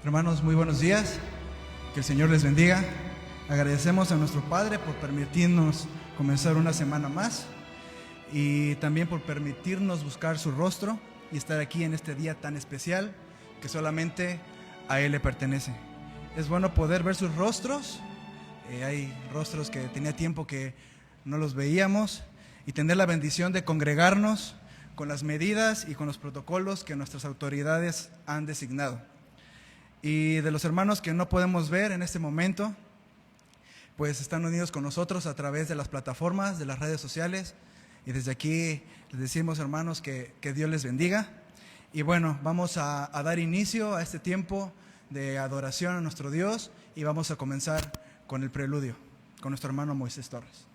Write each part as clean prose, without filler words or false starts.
Hermanos, muy buenos días. Que el Señor les bendiga. Agradecemos a nuestro Padre por permitirnos comenzar una semana más y también por permitirnos buscar su rostro y estar aquí en este día tan especial que solamente a Él le pertenece. Es bueno poder ver sus rostros. Hay rostros que tenía tiempo que no los veíamos, y tener la bendición de congregarnos con las medidas y con los protocolos que nuestras autoridades han designado. Y de los hermanos que no podemos ver en este momento, pues están unidos con nosotros a través de las plataformas, de las redes sociales, y desde aquí les decimos, hermanos, que Dios les bendiga. Y bueno, vamos a dar inicio a este tiempo de adoración a nuestro Dios, y vamos a comenzar con el preludio con nuestro hermano Moisés Torres.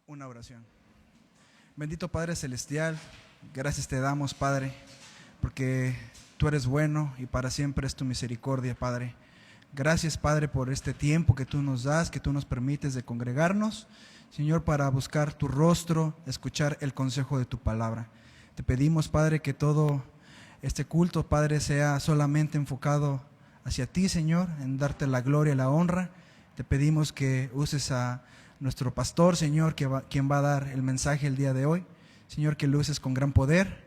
Una oración. Bendito Padre Celestial, gracias te damos, Padre, porque tú eres bueno y para siempre es tu misericordia, Padre. Gracias, Padre, por este tiempo que tú nos das, que tú nos permites de congregarnos, Señor, para buscar tu rostro, escuchar el consejo de tu palabra. Te pedimos, Padre, que todo este culto, Padre, sea solamente enfocado hacia ti, Señor, en darte la gloria y la honra. Te pedimos que uses a nuestro pastor, Señor, quien va a dar el mensaje el día de hoy. Señor, que lo uses con gran poder,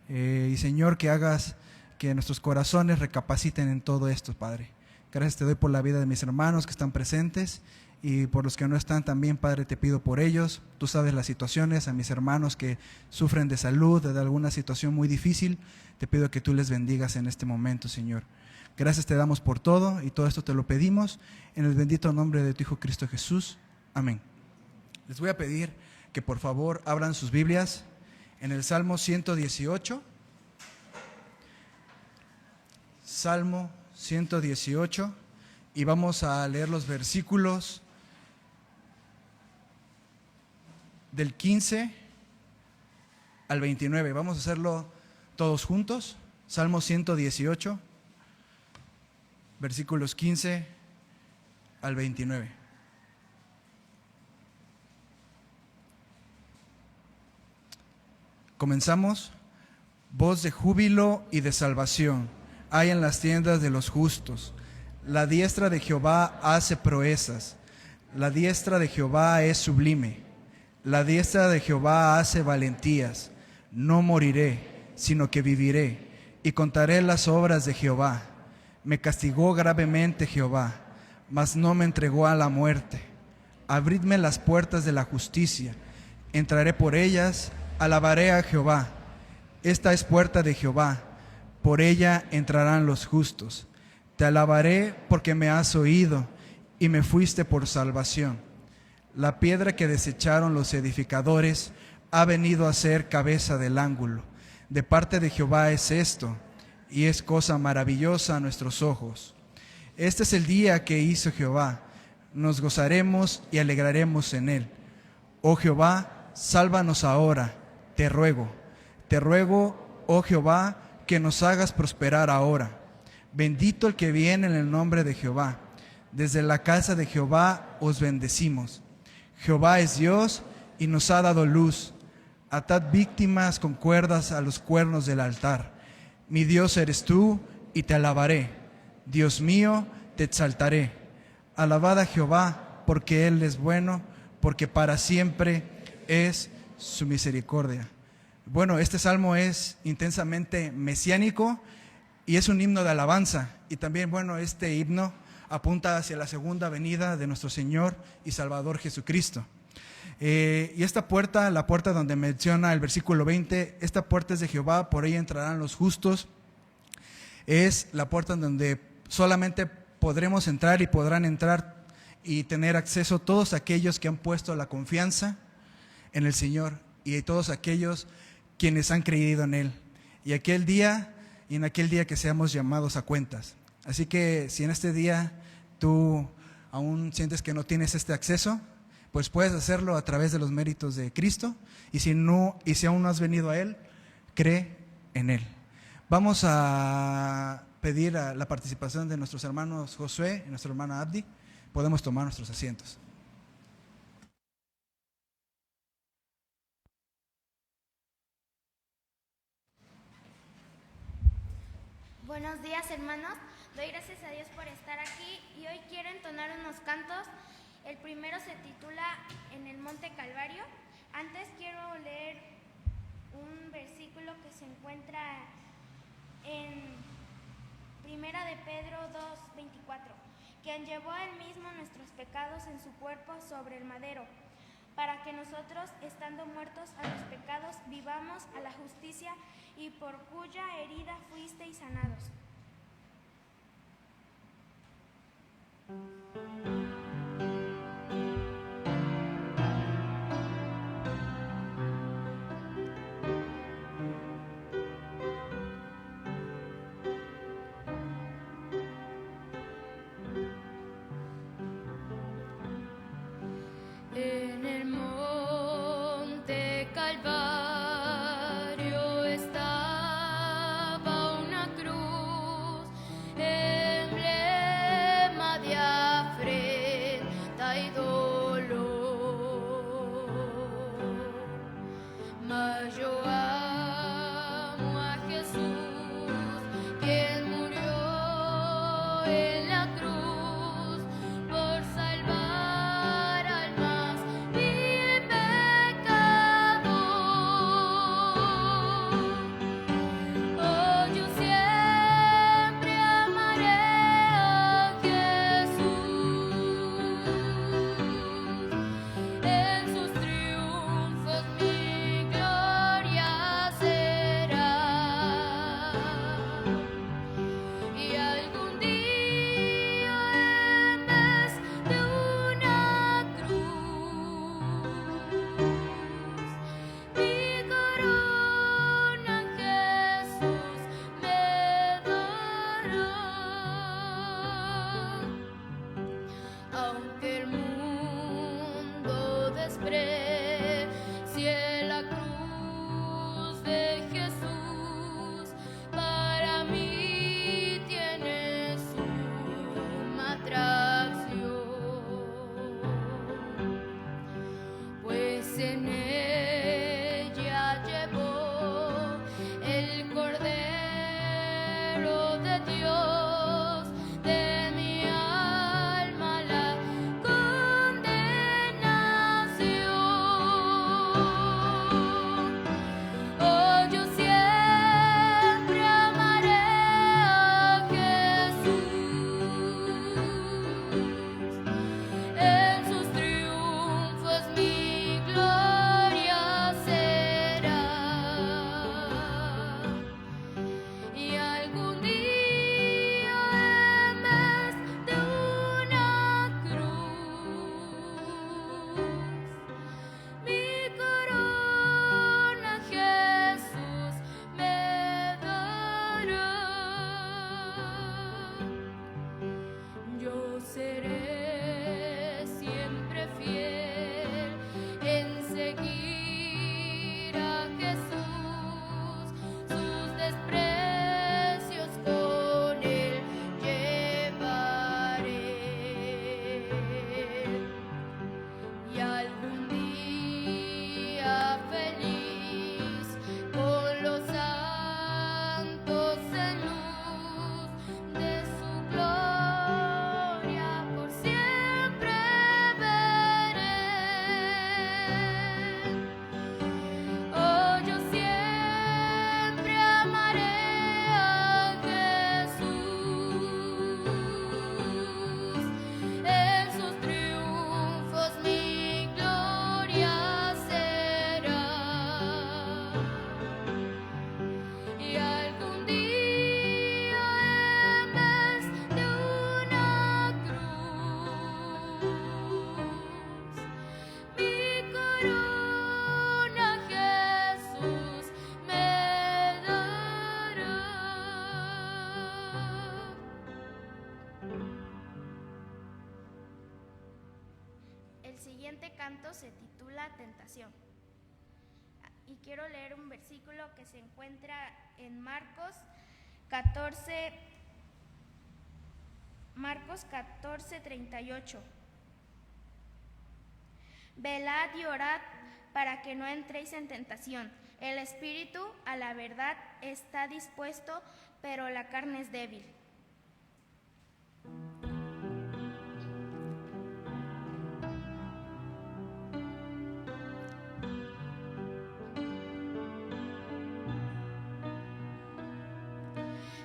y Señor, que hagas que nuestros corazones recapaciten en todo esto, Padre. Gracias te doy por la vida de mis hermanos que están presentes, y por los que no están también, Padre, te pido por ellos. Tú sabes las situaciones, a mis hermanos que sufren de salud, de alguna situación muy difícil, te pido que tú les bendigas en este momento, Señor. Gracias te damos por todo, y todo esto te lo pedimos en el bendito nombre de tu Hijo Cristo Jesús. Amén. Les voy a pedir que por favor abran sus Biblias en el Salmo 118. Salmo 118, y vamos a leer los versículos del 15 al 29. Vamos a hacerlo todos juntos. Salmo 118, versículos 15 al 29. Comenzamos. Voz de júbilo y de salvación hay en las tiendas de los justos. La diestra de Jehová hace proezas. La diestra de Jehová es sublime. La diestra de Jehová hace valentías. No moriré, sino que viviré, y contaré las obras de Jehová. Me castigó gravemente Jehová, mas no me entregó a la muerte. Abridme las puertas de la justicia, entraré por ellas, alabaré a Jehová. Esta es puerta de Jehová, por ella entrarán los justos. Te alabaré porque me has oído y me fuiste por salvación. La piedra que desecharon los edificadores ha venido a ser cabeza del ángulo. De parte de Jehová es esto, y es cosa maravillosa a nuestros ojos. Este es el día que hizo Jehová, nos gozaremos y alegraremos en él. Oh Jehová, sálvanos ahora, te ruego, oh Jehová, que nos hagas prosperar ahora. Bendito el que viene en el nombre de Jehová. Desde la casa de Jehová os bendecimos. Jehová es Dios y nos ha dado luz. Atad víctimas con cuerdas a los cuernos del altar. Mi Dios eres tú y te alabaré. Dios mío, te exaltaré. Alabad a Jehová, porque Él es bueno, porque para siempre es su misericordia. Bueno, este salmo es intensamente mesiánico y es un himno de alabanza. Y también, bueno, este himno apunta hacia la segunda venida de nuestro Señor y Salvador Jesucristo. Y esta puerta, la puerta donde menciona el versículo 20, esta puerta es de Jehová, por ella entrarán los justos. Es la puerta en donde solamente podremos entrar y podrán entrar y tener acceso todos aquellos que han puesto la confianza en el Señor y todos aquellos quienes han creído en Él. Y en aquel día que seamos llamados a cuentas. Así que si en este día tú aún sientes que no tienes este acceso, pues puedes hacerlo a través de los méritos de Cristo. Y si aún no has venido a Él, cree en Él. Vamos a pedir la participación de nuestros hermanos Josué y nuestra hermana Abdi. Podemos tomar nuestros asientos. Buenos días, hermanos. Doy gracias a Dios por estar aquí y hoy quiero entonar unos cantos. El primero se titula En el Monte Calvario. Antes quiero leer un versículo que se encuentra en Primera de Pedro 2:24, quien llevó él mismo nuestros pecados en su cuerpo sobre el madero, para que nosotros, estando muertos a los pecados, vivamos a la justicia, y por cuya herida fuisteis sanados. En el monte Calvario estaba una cruz, emblema de afrenta. siguiente canto se titula Tentación. Y quiero leer un versículo que se encuentra en Marcos 14:38. Velad y orad para que no entréis en tentación. El espíritu a la verdad está dispuesto, pero la carne es débil.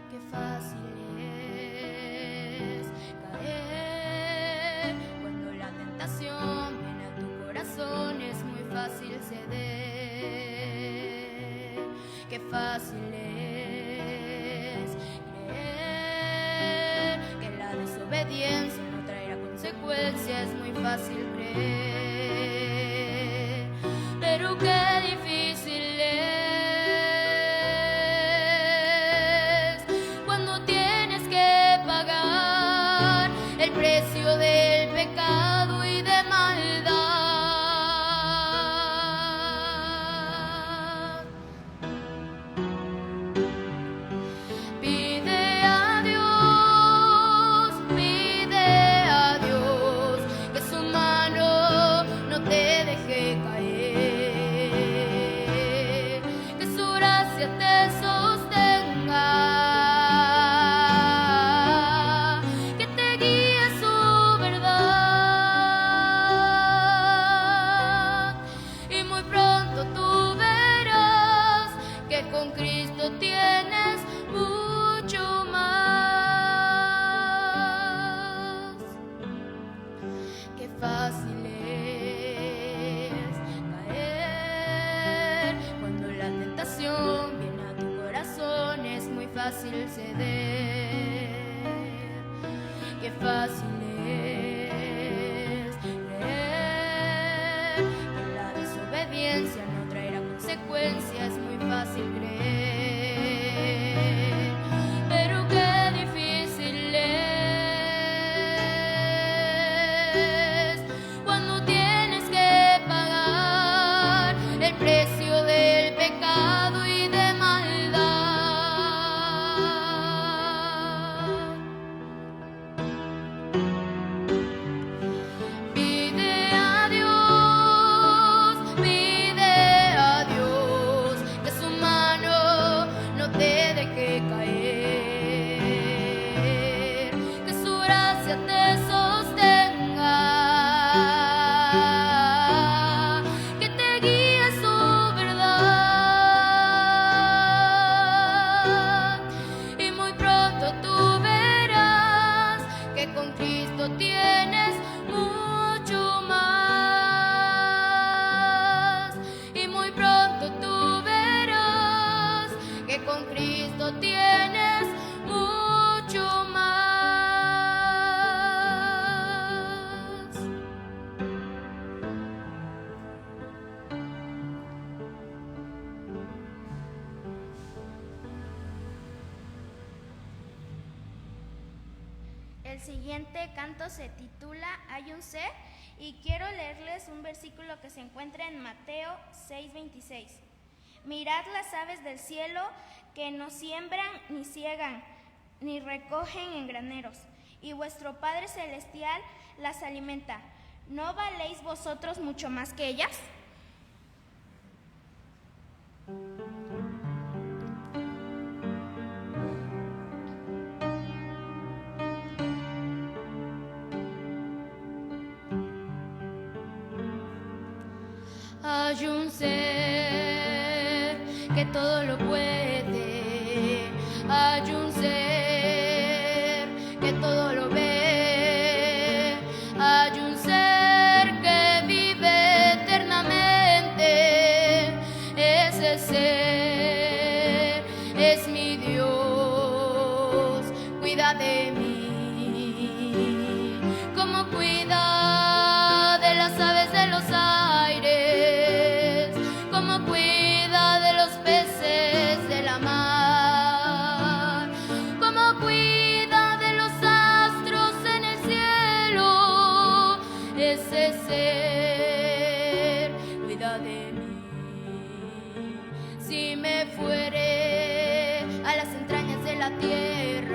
Qué fácil es caer cuando la tentación viene a tu corazón, es muy fácil ceder. Qué fácil es creer que la desobediencia no traerá consecuencias, es muy fácil creer, pero qué difícil es cuando tienes que pagar el precio del pecado y de maldad. Pide a Dios que su mano no te deje caer, que su gracia te sostenga, que te guíe su verdad. Y muy pronto tú verás que con Cristo tienes mucho más. Qué fácil es caer cuando la tentación viene a tu corazón, es muy fácil ceder. Qué fácil es creer que la desobediencia no traerá consecuencias, es muy fácil creer, pero qué difícil es cuando tienes que pagar el precio del pecado y de maldad. Pide a Dios que su mano no te deje caer, que su gracia te sostenga, que te guíe su verdad. Y muy pronto tú verás que con Cristo tienes mucho más. Y muy pronto tú verás que con Cristo tienes mucho más. El siguiente canto se titula Hay un ser y quiero leerles un versículo que se encuentra en Mateo 6:26. Mirad las aves del cielo que no siembran ni ciegan ni recogen en graneros, y vuestro Padre Celestial las alimenta. ¿No valéis vosotros mucho más que ellas? Hay un ser que todo lo puede, hay un ser que todo lo ve, hay un ser que vive eternamente. Ese ser es mi Dios, cuida de mí, como cuida de las aves de los aires, como cuida de los peces de la mar, como cuida de los astros en el cielo. Ese ser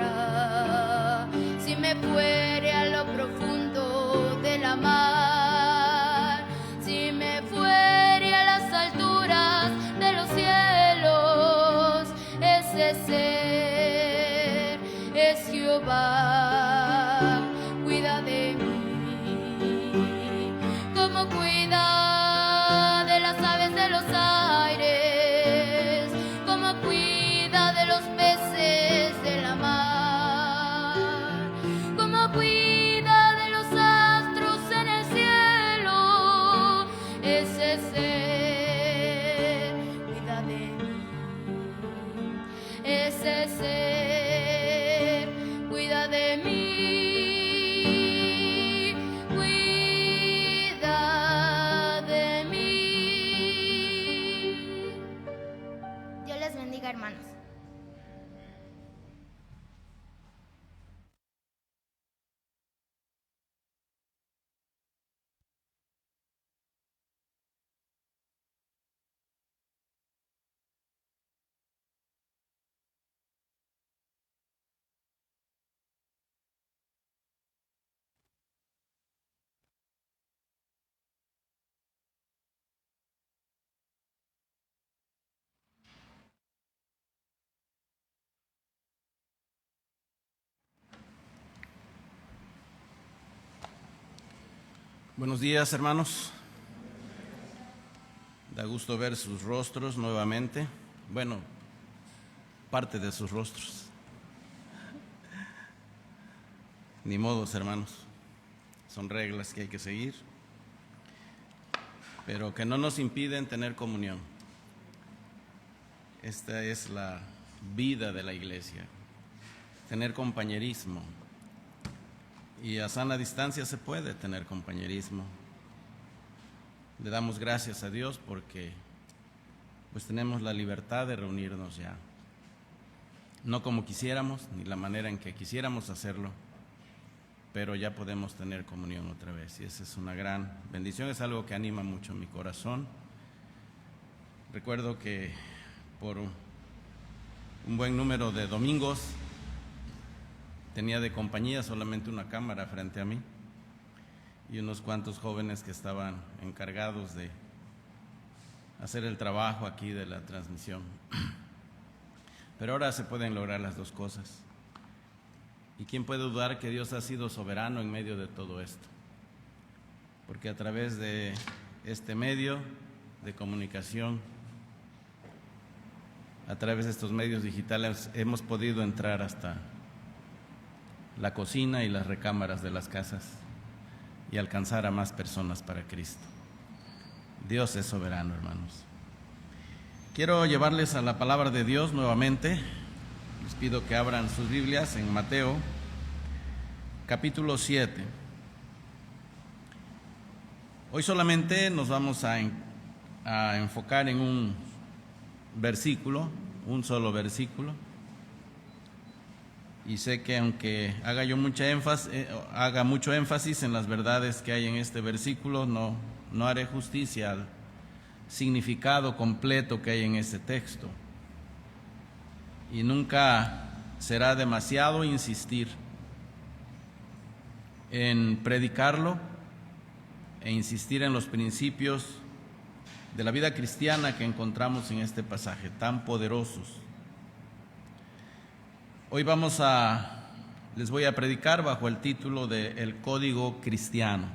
tierra, si me fuere a lo profundo de la mar, si me fuere a las alturas de los cielos, ese ser es Jehová, cuida de mí, como cuida de las aves de los aires, como cuida de los peces de la mar, como cuida de los astros en el cielo, ese ser cuida de mí, ese ser cuida de mí. Hermanos. Buenos días, hermanos. Da gusto ver sus rostros nuevamente. Bueno, parte de sus rostros. Ni modos, hermanos. Son reglas que hay que seguir, pero que no nos impiden tener comunión. Esta es la vida de la iglesia, tener compañerismo. Y a sana distancia se puede tener compañerismo. Le damos gracias a Dios porque pues tenemos la libertad de reunirnos ya. No como quisiéramos, ni la manera en que quisiéramos hacerlo, pero ya podemos tener comunión otra vez. Y esa es una gran bendición, es algo que anima mucho mi corazón. Recuerdo que por un buen número de domingos tenía de compañía solamente una cámara frente a mí y unos cuantos jóvenes que estaban encargados de hacer el trabajo aquí de la transmisión. Pero ahora se pueden lograr las dos cosas. ¿Y quién puede dudar que Dios ha sido soberano en medio de todo esto? Porque a través de este medio de comunicación, a través de estos medios digitales, hemos podido entrar hasta la cocina y las recámaras de las casas y alcanzar a más personas para Cristo. Dios es soberano, hermanos. Quiero llevarles a la palabra de Dios nuevamente. Les pido que abran sus Biblias en Mateo, capítulo 7. Hoy solamente nos vamos a enfocar en un versículo, un solo versículo. Y sé que aunque haga mucho énfasis en las verdades que hay en este versículo, no haré justicia al significado completo que hay en este texto. Y nunca será demasiado insistir en predicarlo e insistir en los principios de la vida cristiana que encontramos en este pasaje tan poderosos. Hoy les voy a predicar bajo el título de El Código Cristiano.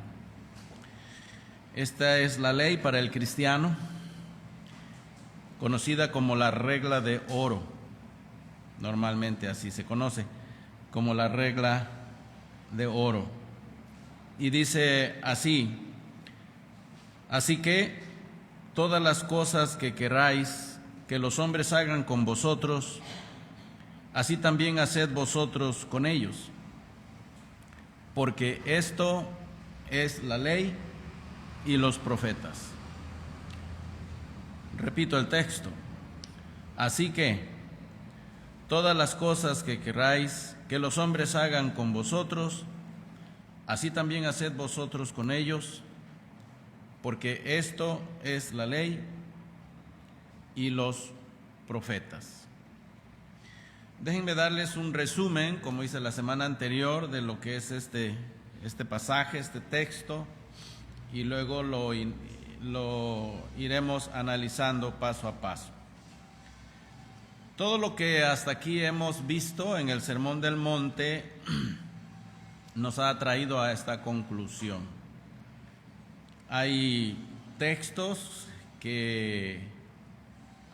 Esta es la ley para el cristiano, conocida como la regla de oro. Normalmente así se conoce, como la regla de oro. Y dice así: así que todas las cosas que queráis que los hombres hagan con vosotros, así también haced vosotros con ellos, porque esto es la ley y los profetas. Repito el texto: así que todas las cosas que queráis que los hombres hagan con vosotros, así también haced vosotros con ellos, porque esto es la ley y los profetas. Déjenme darles un resumen, como hice la semana anterior, de lo que es este pasaje, este texto, y luego lo iremos analizando paso a paso. Todo lo que hasta aquí hemos visto en el Sermón del Monte nos ha traído a esta conclusión. Hay textos que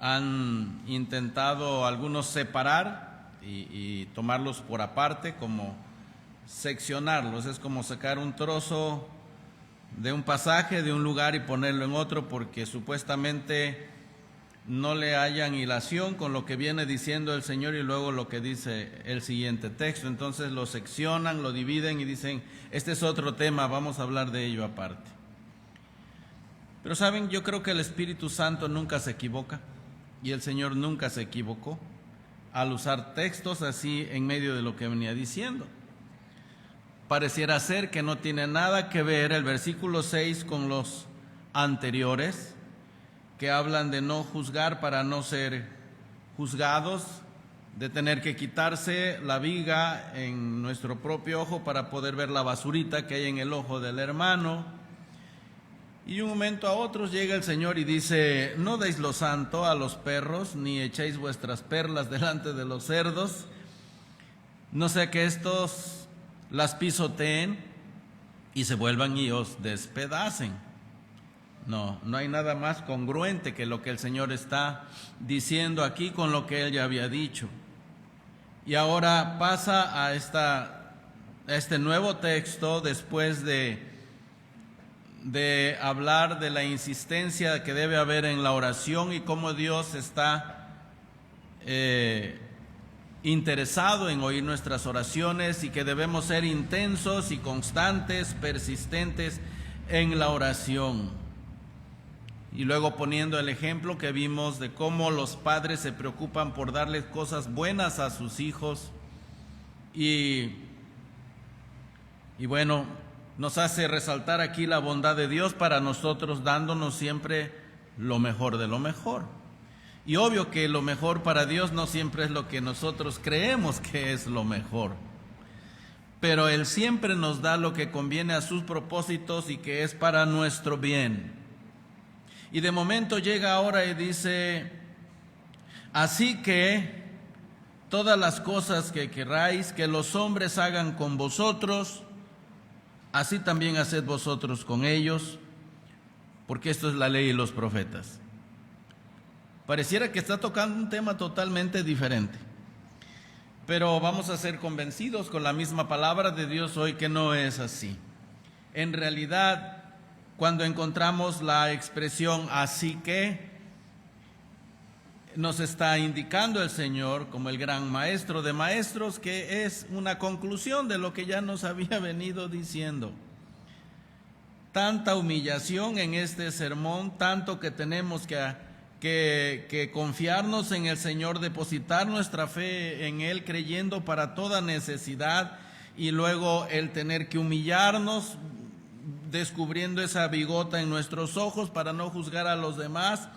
han intentado algunos separar y tomarlos por aparte, como seccionarlos. Es como sacar un trozo de un pasaje de un lugar y ponerlo en otro, porque supuestamente no le hallan hilación con lo que viene diciendo el Señor y luego lo que dice el siguiente texto. Entonces lo seccionan, lo dividen y dicen, este es otro tema, vamos a hablar de ello aparte. Pero saben, yo creo que el Espíritu Santo nunca se equivoca, y el Señor nunca se equivocó al usar textos así en medio de lo que venía diciendo. Pareciera ser que no tiene nada que ver el versículo 6 con los anteriores, que hablan de no juzgar para no ser juzgados, de tener que quitarse la viga en nuestro propio ojo para poder ver la basurita que hay en el ojo del hermano. Y de un momento a otro llega el Señor y dice, no deis lo santo a los perros, ni echéis vuestras perlas delante de los cerdos, no sea que estos las pisoteen y se vuelvan y os despedacen. No hay nada más congruente que lo que el Señor está diciendo aquí con lo que Él ya había dicho. Y ahora pasa a este nuevo texto después de hablar de la insistencia que debe haber en la oración y cómo Dios está interesado en oír nuestras oraciones y que debemos ser intensos y constantes, persistentes en la oración. Y luego poniendo el ejemplo que vimos de cómo los padres se preocupan por darles cosas buenas a sus hijos y bueno, nos hace resaltar aquí la bondad de Dios para nosotros, dándonos siempre lo mejor de lo mejor. Y obvio que lo mejor para Dios no siempre es lo que nosotros creemos que es lo mejor, pero Él siempre nos da lo que conviene a sus propósitos y que es para nuestro bien. Y de momento llega ahora y dice, así que todas las cosas que queráis que los hombres hagan con vosotros, así también haced vosotros con ellos, porque esto es la ley y los profetas. Pareciera que está tocando un tema totalmente diferente, pero vamos a ser convencidos con la misma palabra de Dios hoy que no es así. En realidad, cuando encontramos la expresión así que, nos está indicando el Señor como el gran maestro de maestros que es una conclusión de lo que ya nos había venido diciendo. Tanta humillación en este sermón, tanto que tenemos que confiarnos en el Señor, depositar nuestra fe en Él, creyendo para toda necesidad, y luego el tener que humillarnos, descubriendo esa bigota en nuestros ojos para no juzgar a los demás,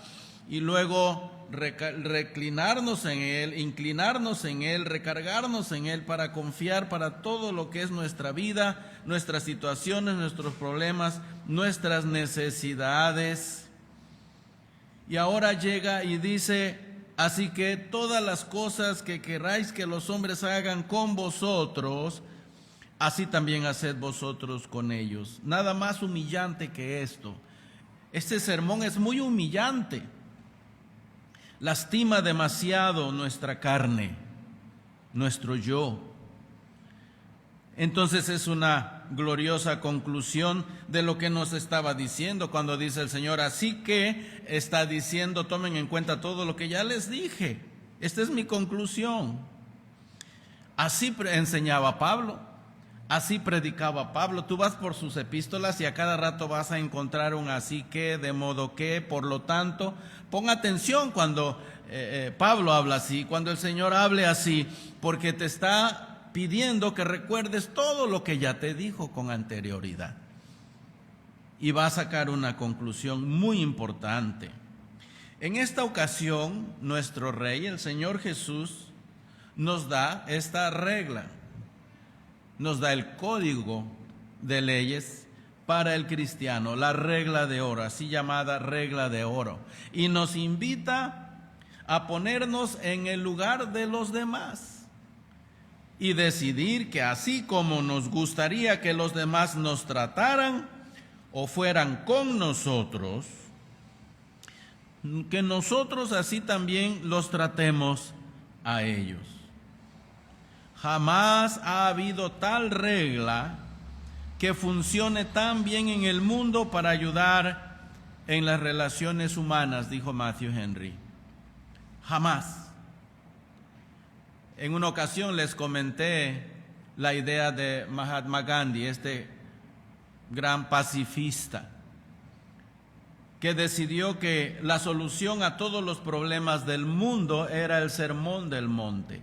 y luego reclinarnos en Él, inclinarnos en Él, recargarnos en Él para confiar para todo lo que es nuestra vida, nuestras situaciones, nuestros problemas, nuestras necesidades. Y ahora llega y dice, así que todas las cosas que queráis que los hombres hagan con vosotros, así también haced vosotros con ellos. Nada más humillante que esto. Este sermón es muy humillante. Lastima demasiado nuestra carne, nuestro yo. Entonces es una gloriosa conclusión de lo que nos estaba diciendo cuando dice el Señor, así que está diciendo, tomen en cuenta todo lo que ya les dije. Esta es mi conclusión. Así enseñaba Pablo. Así predicaba Pablo. Tú vas por sus epístolas y a cada rato vas a encontrar un así que, de modo que, por lo tanto. Pon atención cuando Pablo habla así, cuando el Señor hable así, porque te está pidiendo que recuerdes todo lo que ya te dijo con anterioridad. Y va a sacar una conclusión muy importante. En esta ocasión, nuestro Rey, el Señor Jesús, nos da esta regla, nos da el código de leyes para el cristiano, la regla de oro, así llamada regla de oro, y nos invita a ponernos en el lugar de los demás y decidir que así como nos gustaría que los demás nos trataran o fueran con nosotros, que nosotros así también los tratemos a ellos. Jamás ha habido tal regla que funcione tan bien en el mundo para ayudar en las relaciones humanas, dijo Matthew Henry. Jamás. En una ocasión les comenté la idea de Mahatma Gandhi, este gran pacifista, que decidió que la solución a todos los problemas del mundo era el Sermón del Monte.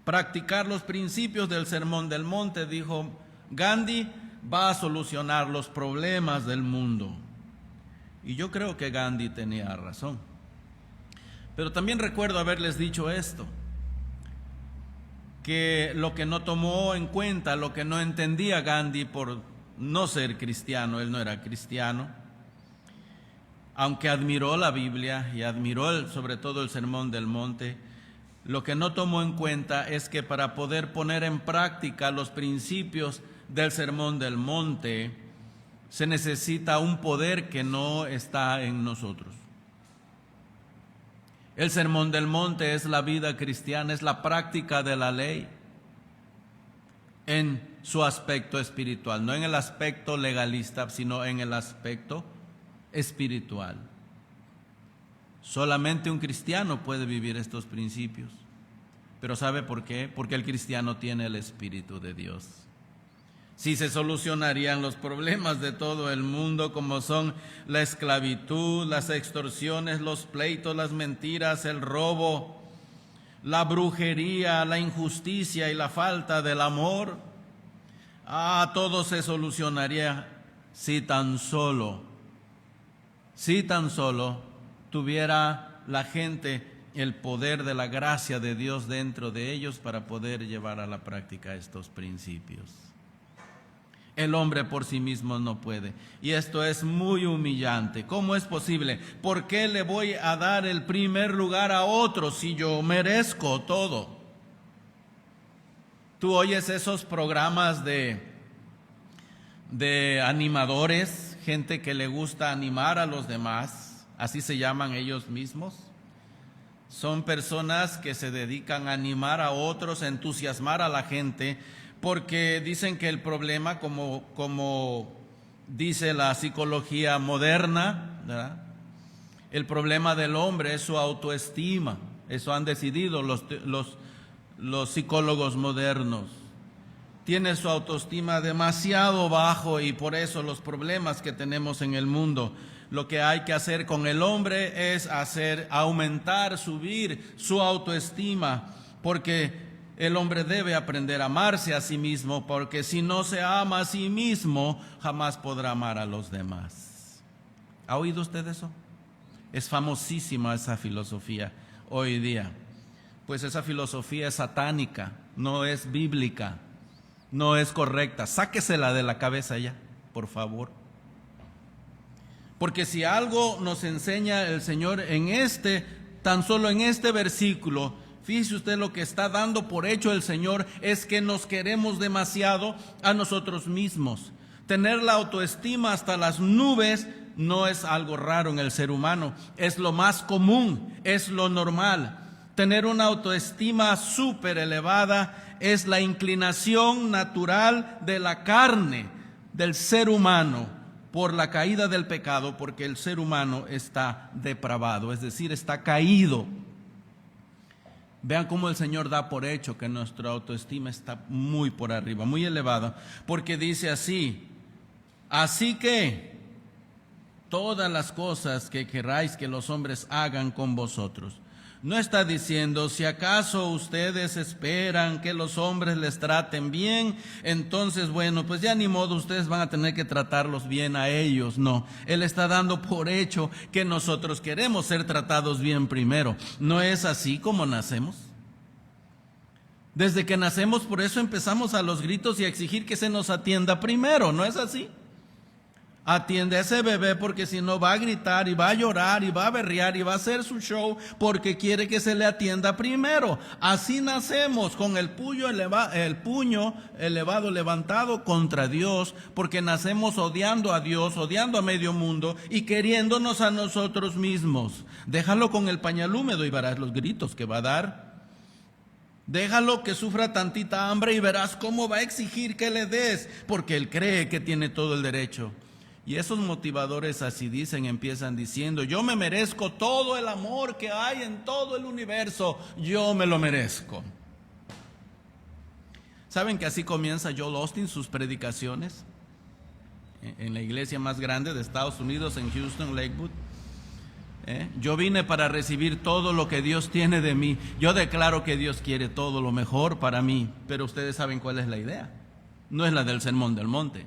Practicar los principios del Sermón del Monte, dijo Gandhi, va a solucionar los problemas del mundo. Y yo creo que Gandhi tenía razón. Pero también recuerdo haberles dicho esto, que lo que no tomó en cuenta, lo que no entendía Gandhi por no ser cristiano, él no era cristiano, aunque admiró la Biblia y admiró sobre todo el Sermón del Monte, lo que no tomó en cuenta es que para poder poner en práctica los principios del Sermón del Monte, se necesita un poder que no está en nosotros. El Sermón del Monte es la vida cristiana, es la práctica de la ley en su aspecto espiritual, no en el aspecto legalista, sino en el aspecto espiritual. Solamente un cristiano puede vivir estos principios. Pero ¿sabe por qué? Porque el cristiano tiene el Espíritu de Dios. Si se solucionarían los problemas de todo el mundo, como son la esclavitud, las extorsiones, los pleitos, las mentiras, el robo, la brujería, la injusticia y la falta del amor, todo se solucionaría si tan solo tuviera la gente el poder de la gracia de Dios dentro de ellos para poder llevar a la práctica estos principios. El hombre por sí mismo no puede. Y esto es muy humillante. ¿Cómo es posible? ¿Por qué le voy a dar el primer lugar a otro si yo merezco todo? Tú oyes esos programas de animadores, gente que le gusta animar a los demás, así se llaman ellos mismos. Son personas que se dedican a animar a otros, a entusiasmar a la gente, porque dicen que el problema, como dice la psicología moderna, ¿verdad?, el problema del hombre es su autoestima. Eso han decidido los psicólogos modernos. Tiene su autoestima demasiado bajo y por eso los problemas que tenemos en el mundo. Lo que hay que hacer con el hombre es aumentar, subir su autoestima, porque el hombre debe aprender a amarse a sí mismo, porque si no se ama a sí mismo, jamás podrá amar a los demás. ¿Ha oído usted eso? Es famosísima esa filosofía hoy día. Pues esa filosofía es satánica, no es bíblica, no es correcta. Sáquesela de la cabeza ya, por favor. Porque si algo nos enseña el Señor tan solo en este versículo, fíjese usted lo que está dando por hecho el Señor es que nos queremos demasiado a nosotros mismos. Tener la autoestima hasta las nubes no es algo raro en el ser humano, es lo más común, es lo normal. Tener una autoestima súper elevada es la inclinación natural de la carne, del ser humano, por la caída del pecado, porque el ser humano está depravado, es decir, está caído. Vean cómo el Señor da por hecho que nuestra autoestima está muy por arriba, muy elevada, porque dice así: así que todas las cosas que queráis que los hombres hagan con vosotros. No está diciendo, si acaso ustedes esperan que los hombres les traten bien, entonces bueno, pues ya ni modo, ustedes van a tener que tratarlos bien a ellos. No, Él está dando por hecho que nosotros queremos ser tratados bien primero. ¿No es así como nacemos? Desde que nacemos, por eso empezamos a los gritos y a exigir que se nos atienda primero, ¿no es así? Atiende a ese bebé porque si no va a gritar y va a llorar y va a berrear y va a hacer su show porque quiere que se le atienda primero. Así nacemos, con el puño elevado, levantado contra Dios, porque nacemos odiando a Dios, odiando a medio mundo y queriéndonos a nosotros mismos. Déjalo con el pañal húmedo y verás los gritos que va a dar. Déjalo que sufra tantita hambre y verás cómo va a exigir que le des, porque él cree que tiene todo el derecho. Y esos motivadores así dicen, empiezan diciendo: yo me merezco todo el amor que hay en todo el universo, yo me lo merezco. ¿Saben que así comienza Joel Osteen sus predicaciones? En la iglesia más grande de Estados Unidos, en Houston, Lakewood. Yo vine para recibir todo lo que Dios tiene de mí. Yo declaro que Dios quiere todo lo mejor para mí, pero ustedes saben cuál es la idea. No es la del Sermón del Monte.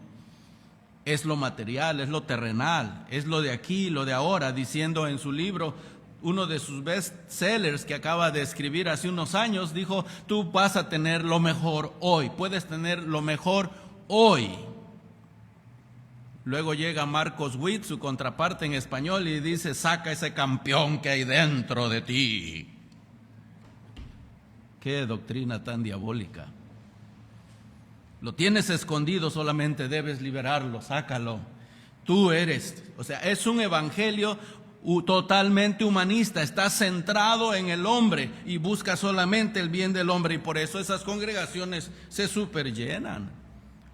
Es lo material, es lo terrenal, es lo de aquí, lo de ahora, diciendo en su libro, uno de sus bestsellers que acaba de escribir hace unos años, dijo: tú vas a tener lo mejor hoy, puedes tener lo mejor hoy. Luego llega Marcos Witt, su contraparte en español, y dice: saca ese campeón que hay dentro de ti. Qué doctrina tan diabólica. Lo tienes escondido, solamente debes liberarlo, sácalo. Tú eres, es un evangelio totalmente humanista, está centrado en el hombre y busca solamente el bien del hombre, y por eso esas congregaciones se superllenan.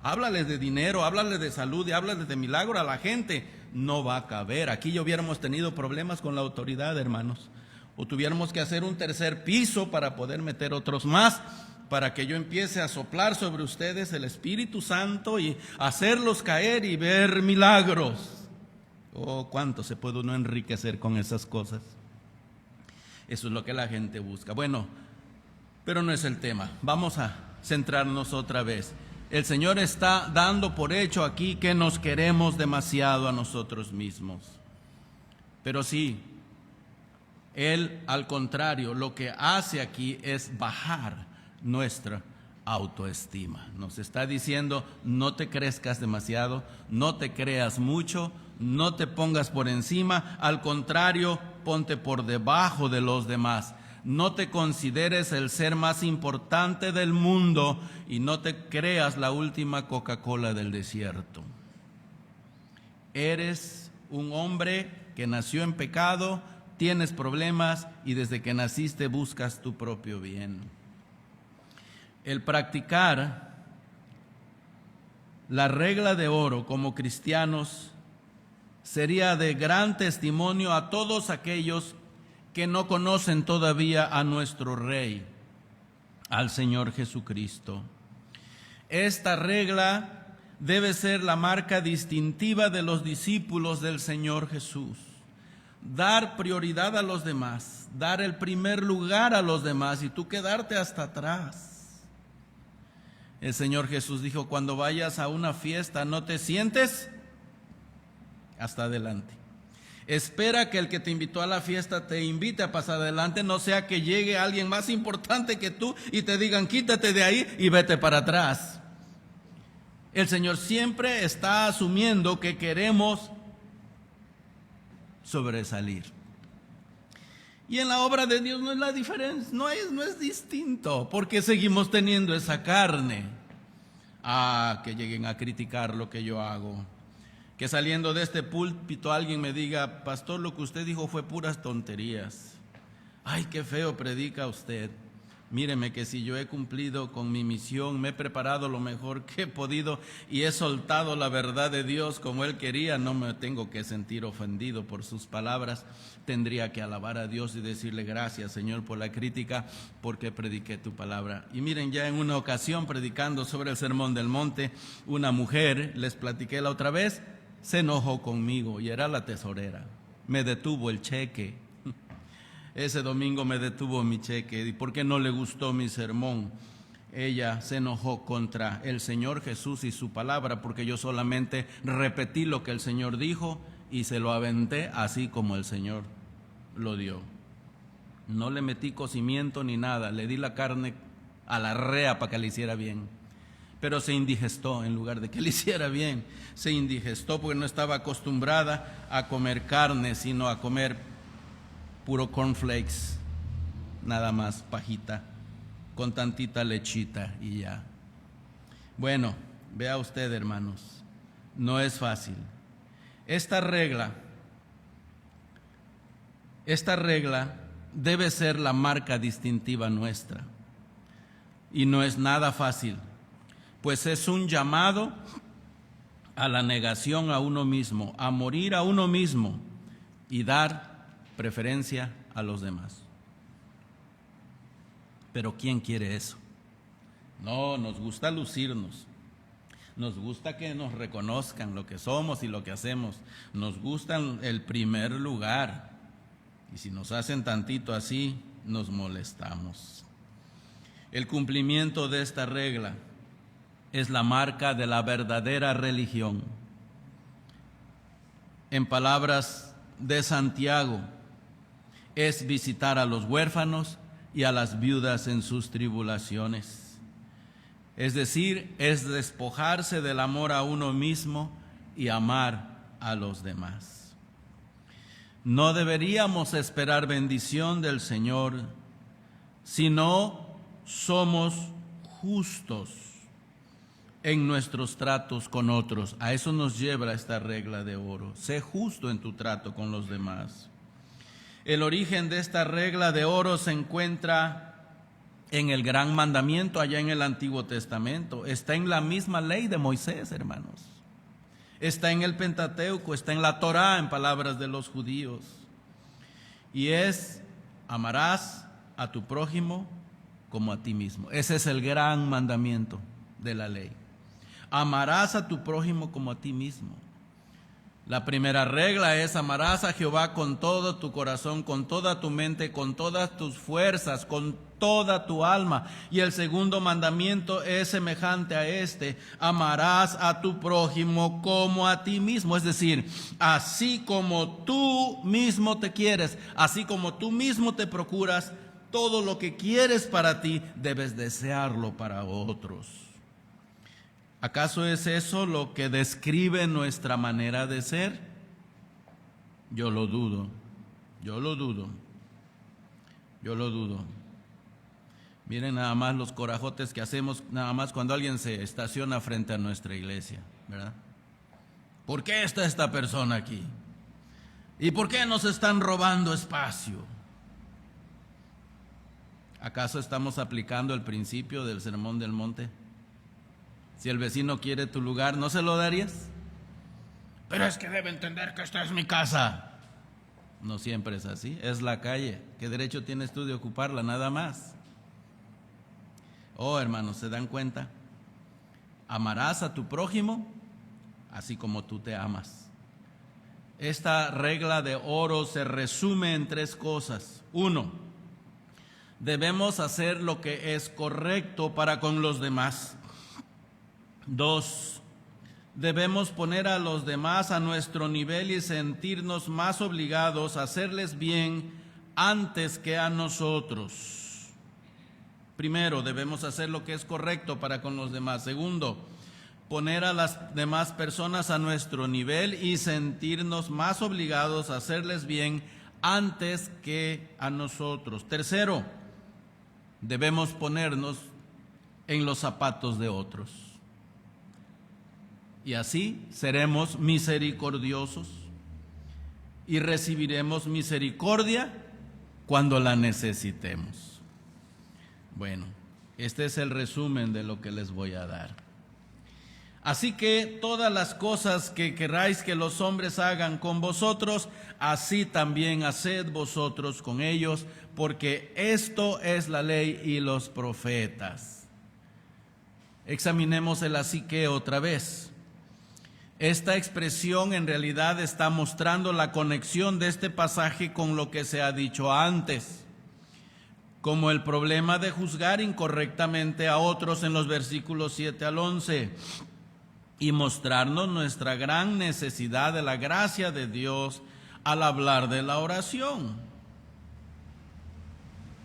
Háblales de dinero, háblales de salud y háblales de milagro a la gente. No va a caber. Aquí ya hubiéramos tenido problemas con la autoridad, hermanos. O tuviéramos que hacer un tercer piso para poder meter otros más, para que yo empiece a soplar sobre ustedes el Espíritu Santo y hacerlos caer y ver milagros. Oh, cuánto se puede uno enriquecer con esas cosas. Eso es lo que la gente busca. Bueno, pero no es el tema. Vamos a centrarnos otra vez. El Señor está dando por hecho aquí que nos queremos demasiado a nosotros mismos. Pero sí, Él, al contrario, lo que hace aquí es bajar nuestra autoestima. Nos está diciendo: no te crezcas demasiado, no te creas mucho, no te pongas por encima, al contrario, ponte por debajo de los demás. No te consideres el ser más importante del mundo y no te creas la última Coca-Cola del desierto. Eres un hombre que nació en pecado, tienes problemas y desde que naciste buscas tu propio bien. El practicar la regla de oro como cristianos sería de gran testimonio a todos aquellos que no conocen todavía a nuestro Rey, al Señor Jesucristo. Esta regla debe ser la marca distintiva de los discípulos del Señor Jesús. Dar prioridad a los demás, dar el primer lugar a los demás y tú quedarte hasta atrás. El Señor Jesús dijo: cuando vayas a una fiesta, no te sientes hasta adelante. Espera que el que te invitó a la fiesta te invite a pasar adelante, no sea que llegue alguien más importante que tú y te digan: quítate de ahí y vete para atrás. El Señor siempre está asumiendo que queremos sobresalir. Y en la obra de Dios no es la diferencia, no es distinto, porque seguimos teniendo esa carne. Que lleguen a criticar lo que yo hago. Que saliendo de este púlpito alguien me diga: pastor, lo que usted dijo fue puras tonterías. Ay, qué feo predica usted. Míreme que si yo he cumplido con mi misión, me he preparado lo mejor que he podido y he soltado la verdad de Dios como Él quería, no me tengo que sentir ofendido por sus palabras. Tendría que alabar a Dios y decirle: gracias, Señor, por la crítica, porque prediqué tu palabra. Y miren, ya en una ocasión predicando sobre el Sermón del Monte, una mujer, les platiqué la otra vez, se enojó conmigo y era la tesorera. Me detuvo el cheque. Ese domingo me detuvo mi cheque. ¿Y por qué no le gustó mi sermón? Ella se enojó contra el Señor Jesús y su palabra, porque yo solamente repetí lo que el Señor dijo y se lo aventé así como el Señor lo dio. No le metí cocimiento ni nada, le di la carne a la rea para que le hiciera bien. Pero se indigestó en lugar de que le hiciera bien. Se indigestó porque no estaba acostumbrada a comer carne, sino a comer puro cornflakes, nada más, pajita, con tantita lechita y ya. Bueno, vea usted, hermanos, no es fácil. Esta regla debe ser la marca distintiva nuestra. Y no es nada fácil, pues es un llamado a la negación a uno mismo, a morir a uno mismo y dar preferencia a los demás. Pero ¿quién quiere eso? No, nos gusta lucirnos, nos gusta que nos reconozcan lo que somos y lo que hacemos, nos gusta el primer lugar, y si nos hacen tantito así, nos molestamos. El cumplimiento de esta regla es la marca de la verdadera religión. En palabras de Santiago, es visitar a los huérfanos y a las viudas en sus tribulaciones. Es decir, es despojarse del amor a uno mismo y amar a los demás. No deberíamos esperar bendición del Señor si no somos justos en nuestros tratos con otros. A eso nos lleva esta regla de oro. Sé justo en tu trato con los demás. El origen de esta regla de oro se encuentra en el gran mandamiento allá en el Antiguo Testamento. Está en la misma ley de Moisés, hermanos. Está en el Pentateuco, está en la Torá, en palabras de los judíos. Y es: amarás a tu prójimo como a ti mismo. Ese es el gran mandamiento de la ley. Amarás a tu prójimo como a ti mismo. La primera regla es: amarás a Jehová con todo tu corazón, con toda tu mente, con todas tus fuerzas, con toda tu alma. Y el segundo mandamiento es semejante a este: amarás a tu prójimo como a ti mismo. Es decir, así como tú mismo te quieres, así como tú mismo te procuras, todo lo que quieres para ti, debes desearlo para otros. ¿Acaso es eso lo que describe nuestra manera de ser? Yo lo dudo. Miren nada más los corajotes que hacemos nada más cuando alguien se estaciona frente a nuestra iglesia, ¿verdad? ¿Por qué está esta persona aquí? ¿Y por qué nos están robando espacio? ¿Acaso estamos aplicando el principio del Sermón del Monte? Si el vecino quiere tu lugar, ¿no se lo darías? Pero es que debe entender que esta es mi casa. No siempre es así, es la calle. ¿Qué derecho tienes tú de ocuparla? Nada más. Oh, hermanos, ¿se dan cuenta? Amarás a tu prójimo así como tú te amas. Esta regla de oro se resume en 3 cosas. 1, debemos hacer lo que es correcto para con los demás. 2, debemos poner a los demás a nuestro nivel y sentirnos más obligados a hacerles bien antes que a nosotros. Primero, debemos hacer lo que es correcto para con los demás. Segundo, poner a las demás personas a nuestro nivel y sentirnos más obligados a hacerles bien antes que a nosotros. Tercero, debemos ponernos en los zapatos de otros. Y así seremos misericordiosos y recibiremos misericordia cuando la necesitemos. Bueno, este es el resumen de lo que les voy a dar. Así que todas las cosas que queráis que los hombres hagan con vosotros, así también haced vosotros con ellos, porque esto es la ley y los profetas. Examinemos el así que otra vez. Esta expresión en realidad está mostrando la conexión de este pasaje con lo que se ha dicho antes, como el problema de juzgar incorrectamente a otros en los versículos 7 al 11, y mostrarnos nuestra gran necesidad de la gracia de Dios al hablar de la oración.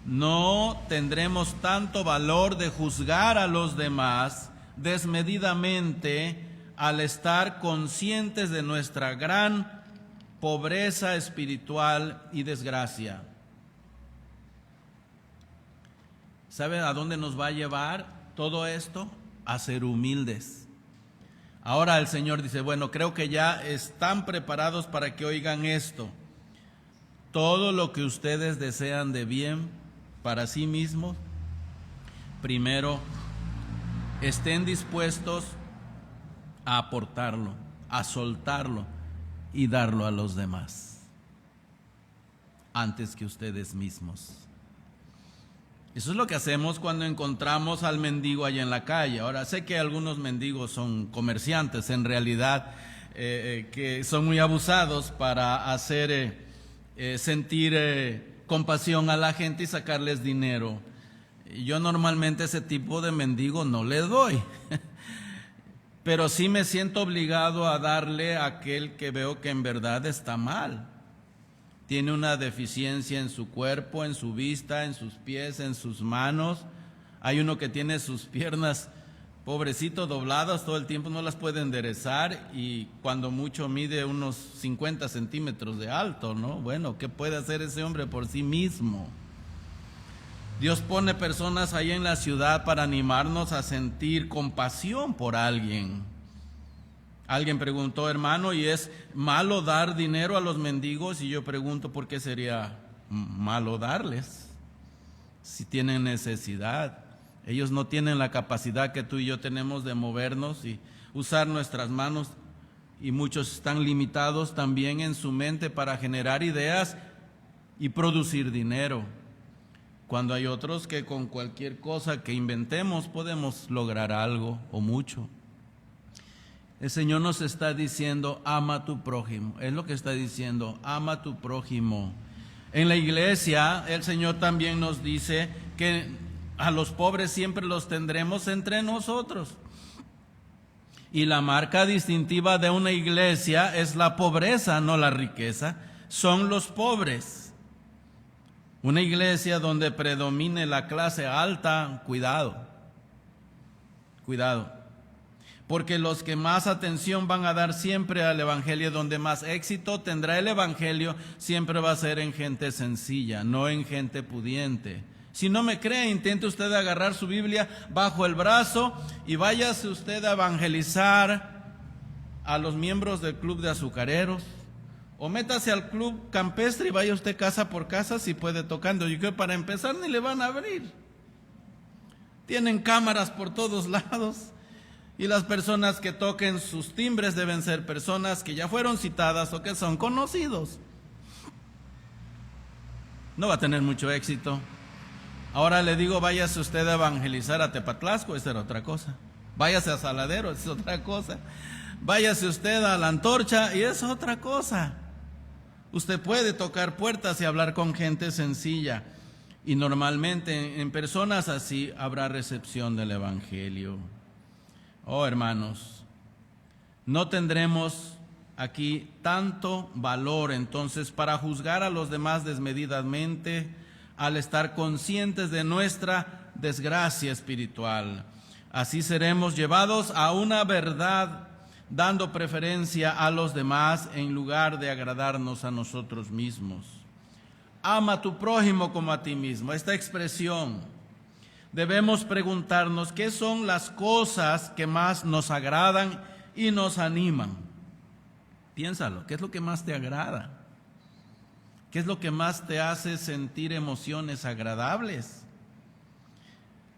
no tendremos tanto valor de juzgar a los demás desmedidamente al estar conscientes de nuestra gran pobreza espiritual y desgracia. ¿Sabe a dónde nos va a llevar todo esto? A ser humildes. Ahora el Señor dice, bueno, creo que ya están preparados para que oigan esto. Todo lo que ustedes desean de bien para sí mismos, primero estén dispuestos a aportarlo, a soltarlo y darlo a los demás, antes que ustedes mismos. Eso es lo que hacemos cuando encontramos al mendigo allá en la calle. Ahora, sé que algunos mendigos son comerciantes, en realidad, que son muy abusados para hacer sentir compasión a la gente y sacarles dinero. Yo normalmente ese tipo de mendigo no le doy, pero sí me siento obligado a darle a aquel que veo que en verdad está mal. Tiene una deficiencia en su cuerpo, en su vista, en sus pies, en sus manos. Hay uno que tiene sus piernas, pobrecito, dobladas todo el tiempo, no las puede enderezar y cuando mucho mide unos 50 centímetros de alto, ¿no? Bueno, ¿qué puede hacer ese hombre por sí mismo? Dios pone personas ahí en la ciudad para animarnos a sentir compasión por alguien. Alguien preguntó, hermano, ¿y es malo dar dinero a los mendigos? Y yo pregunto, ¿por qué sería malo darles si tienen necesidad? Ellos no tienen la capacidad que tú y yo tenemos de movernos y usar nuestras manos, y muchos están limitados también en su mente para generar ideas y producir dinero, cuando hay otros que con cualquier cosa que inventemos podemos lograr algo o mucho. El Señor nos está diciendo, ama a tu prójimo. Es lo que está diciendo, ama a tu prójimo. En la iglesia, el Señor también nos dice que a los pobres siempre los tendremos entre nosotros. Y la marca distintiva de una iglesia es la pobreza, no la riqueza. Son los pobres. Una iglesia donde predomine la clase alta, cuidado. Porque los que más atención van a dar siempre al evangelio, donde más éxito tendrá el evangelio, siempre va a ser en gente sencilla, no en gente pudiente. Si no me cree, intente usted agarrar su Biblia bajo el brazo y váyase usted a evangelizar a los miembros del club de azucareros, o métase al club campestre y vaya usted casa por casa si puede tocando. Yo creo que para empezar ni le van a abrir. Tienen cámaras por todos lados. Y las personas que toquen sus timbres deben ser personas que ya fueron citadas o que son conocidos. No va a tener mucho éxito. Ahora le digo, váyase usted a evangelizar a Tepatlasco, esa era otra cosa. Váyase a Saladero, esa es otra cosa. Váyase usted a La Antorcha y es otra cosa. Usted puede tocar puertas y hablar con gente sencilla. Y normalmente en personas así habrá recepción del evangelio. Oh, hermanos, no tendremos aquí tanto valor entonces para juzgar a los demás desmedidamente al estar conscientes de nuestra desgracia espiritual. Así seremos llevados a una verdad, dando preferencia a los demás en lugar de agradarnos a nosotros mismos. Ama a tu prójimo como a ti mismo. Esta expresión, debemos preguntarnos qué son las cosas que más nos agradan y nos animan. Piénsalo, ¿qué es lo que más te agrada? ¿Qué es lo que más te hace sentir emociones agradables?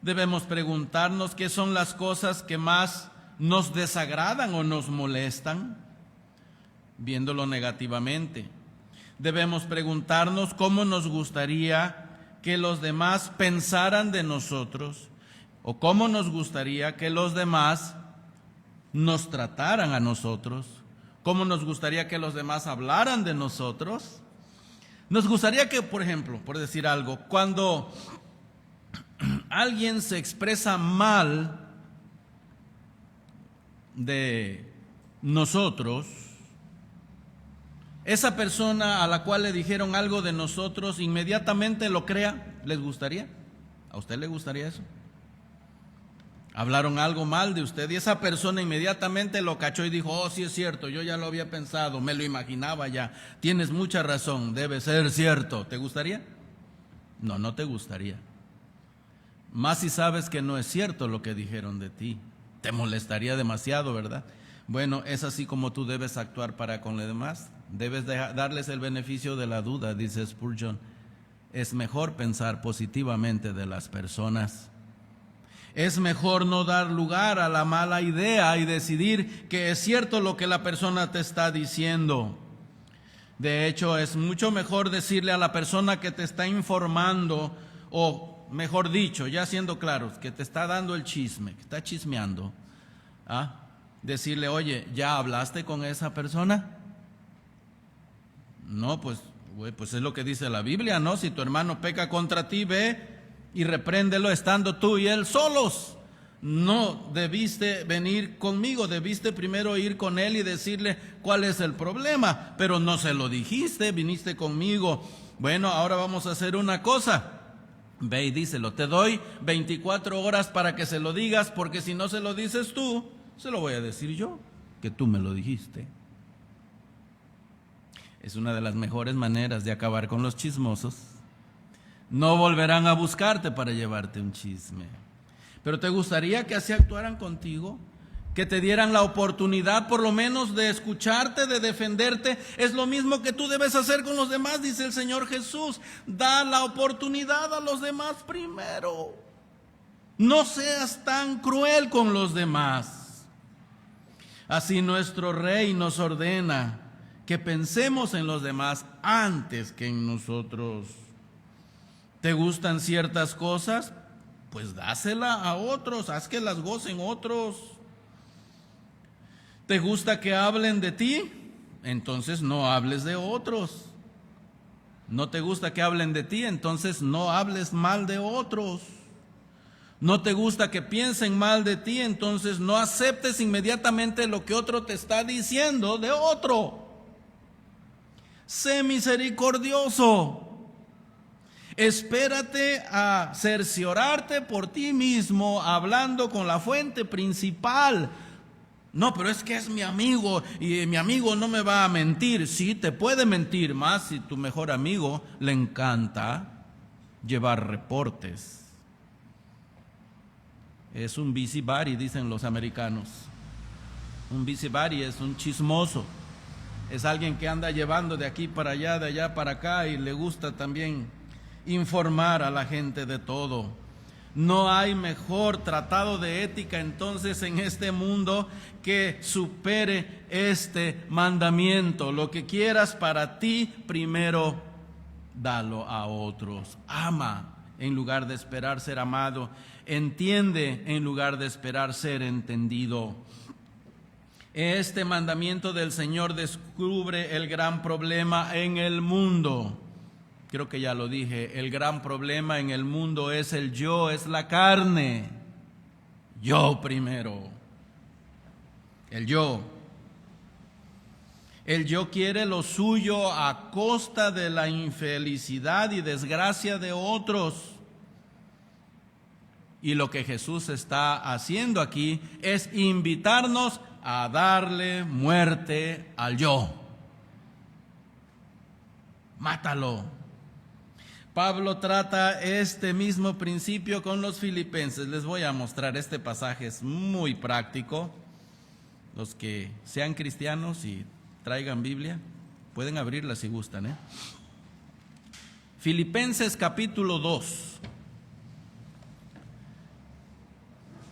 Debemos preguntarnos qué son las cosas que más nos desagradan o nos molestan, viéndolo negativamente. Debemos preguntarnos cómo nos gustaría que los demás pensaran de nosotros, o cómo nos gustaría que los demás nos trataran a nosotros, cómo nos gustaría que los demás hablaran de nosotros. Nos gustaría que, por ejemplo, por decir algo, cuando alguien se expresa mal de nosotros, esa persona a la cual le dijeron algo de nosotros inmediatamente lo crea, ¿Les gustaría? ¿A usted le gustaría eso? Hablaron algo mal de usted y esa persona inmediatamente lo cachó y dijo: oh, sí es cierto, yo ya lo había pensado, me lo imaginaba ya, tienes mucha razón, debe ser cierto. ¿Te gustaría? No, no te gustaría. Más si sabes que no es cierto lo que dijeron de ti. Te molestaría demasiado, ¿verdad? Bueno, es así como tú debes actuar para con los demás. Debes darles el beneficio de la duda, dice Spurgeon. Es mejor pensar positivamente de las personas. Es mejor no dar lugar a la mala idea y decidir que es cierto lo que la persona te está diciendo. De hecho, es mucho mejor decirle a la persona que te está informando, o mejor dicho, ya siendo claros, que te está dando el chisme, que está chismeando, decirle: oye, ¿ya hablaste con esa persona? No, pues es lo que dice la Biblia, ¿no? Si tu hermano peca contra ti, ve y repréndelo estando tú y él solos. No debiste venir conmigo, debiste primero ir con él y decirle cuál es el problema, pero no se lo dijiste, viniste conmigo. Bueno, ahora vamos a hacer una cosa. Ve y díselo, te doy 24 horas para que se lo digas, porque si no se lo dices tú, se lo voy a decir yo, que tú me lo dijiste. Es una de las mejores maneras de acabar con los chismosos. No volverán a buscarte para llevarte un chisme. Pero ¿te gustaría que así actuaran contigo? Que te dieran la oportunidad por lo menos de escucharte, de defenderte. Es lo mismo que tú debes hacer con los demás, dice el Señor Jesús. Da la oportunidad a los demás primero. No seas tan cruel con los demás. Así nuestro Rey nos ordena que pensemos en los demás antes que en nosotros. ¿Te gustan ciertas cosas? Pues dásela a otros, haz que las gocen otros. ¿Te gusta que hablen de ti? Entonces no hables de otros. ¿No te gusta que hablen de ti? Entonces no hables mal de otros. ¿No te gusta que piensen mal de ti? Entonces no aceptes inmediatamente lo que otro te está diciendo de otro. Sé misericordioso. Espérate a cerciorarte por ti mismo, hablando con la fuente principal. No, pero es que es mi amigo y mi amigo no me va a mentir. Sí, te puede mentir, más si tu mejor amigo le encanta llevar reportes. Es un busybody, dicen los americanos. Un busybody es un chismoso. Es alguien que anda llevando de aquí para allá, de allá para acá, y le gusta también informar a la gente de todo. No hay mejor tratado de ética entonces en este mundo que supere este mandamiento. Lo que quieras para ti, primero dalo a otros. Ama en lugar de esperar ser amado. Entiende en lugar de esperar ser entendido. Este mandamiento del Señor descubre el gran problema en el mundo. Creo que ya lo dije, el gran problema en el mundo es el yo, es la carne. Yo primero. El yo. El yo quiere lo suyo a costa de la infelicidad y desgracia de otros. Y lo que Jesús está haciendo aquí es invitarnos a darle muerte al yo. Mátalo. Pablo trata este mismo principio con los filipenses. Les voy a mostrar este pasaje, es muy práctico. Los que sean cristianos y traigan Biblia, pueden abrirla si gustan. Filipenses capítulo 2.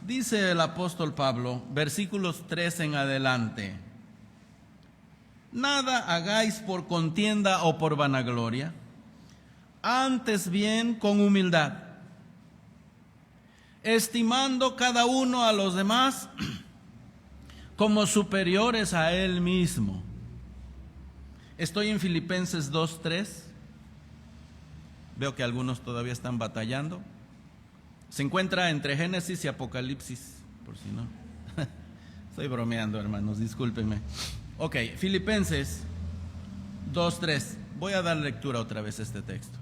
Dice el apóstol Pablo, versículos 3 en adelante: nada hagáis por contienda o por vanagloria, antes bien con humildad, estimando cada uno a los demás como superiores a él mismo. Estoy en Filipenses 2:3. Veo que algunos todavía están batallando. Se encuentra entre Génesis y Apocalipsis, por si no. Estoy bromeando, hermanos, discúlpenme. Ok, Filipenses 2:3. Voy a dar lectura otra vez a este texto.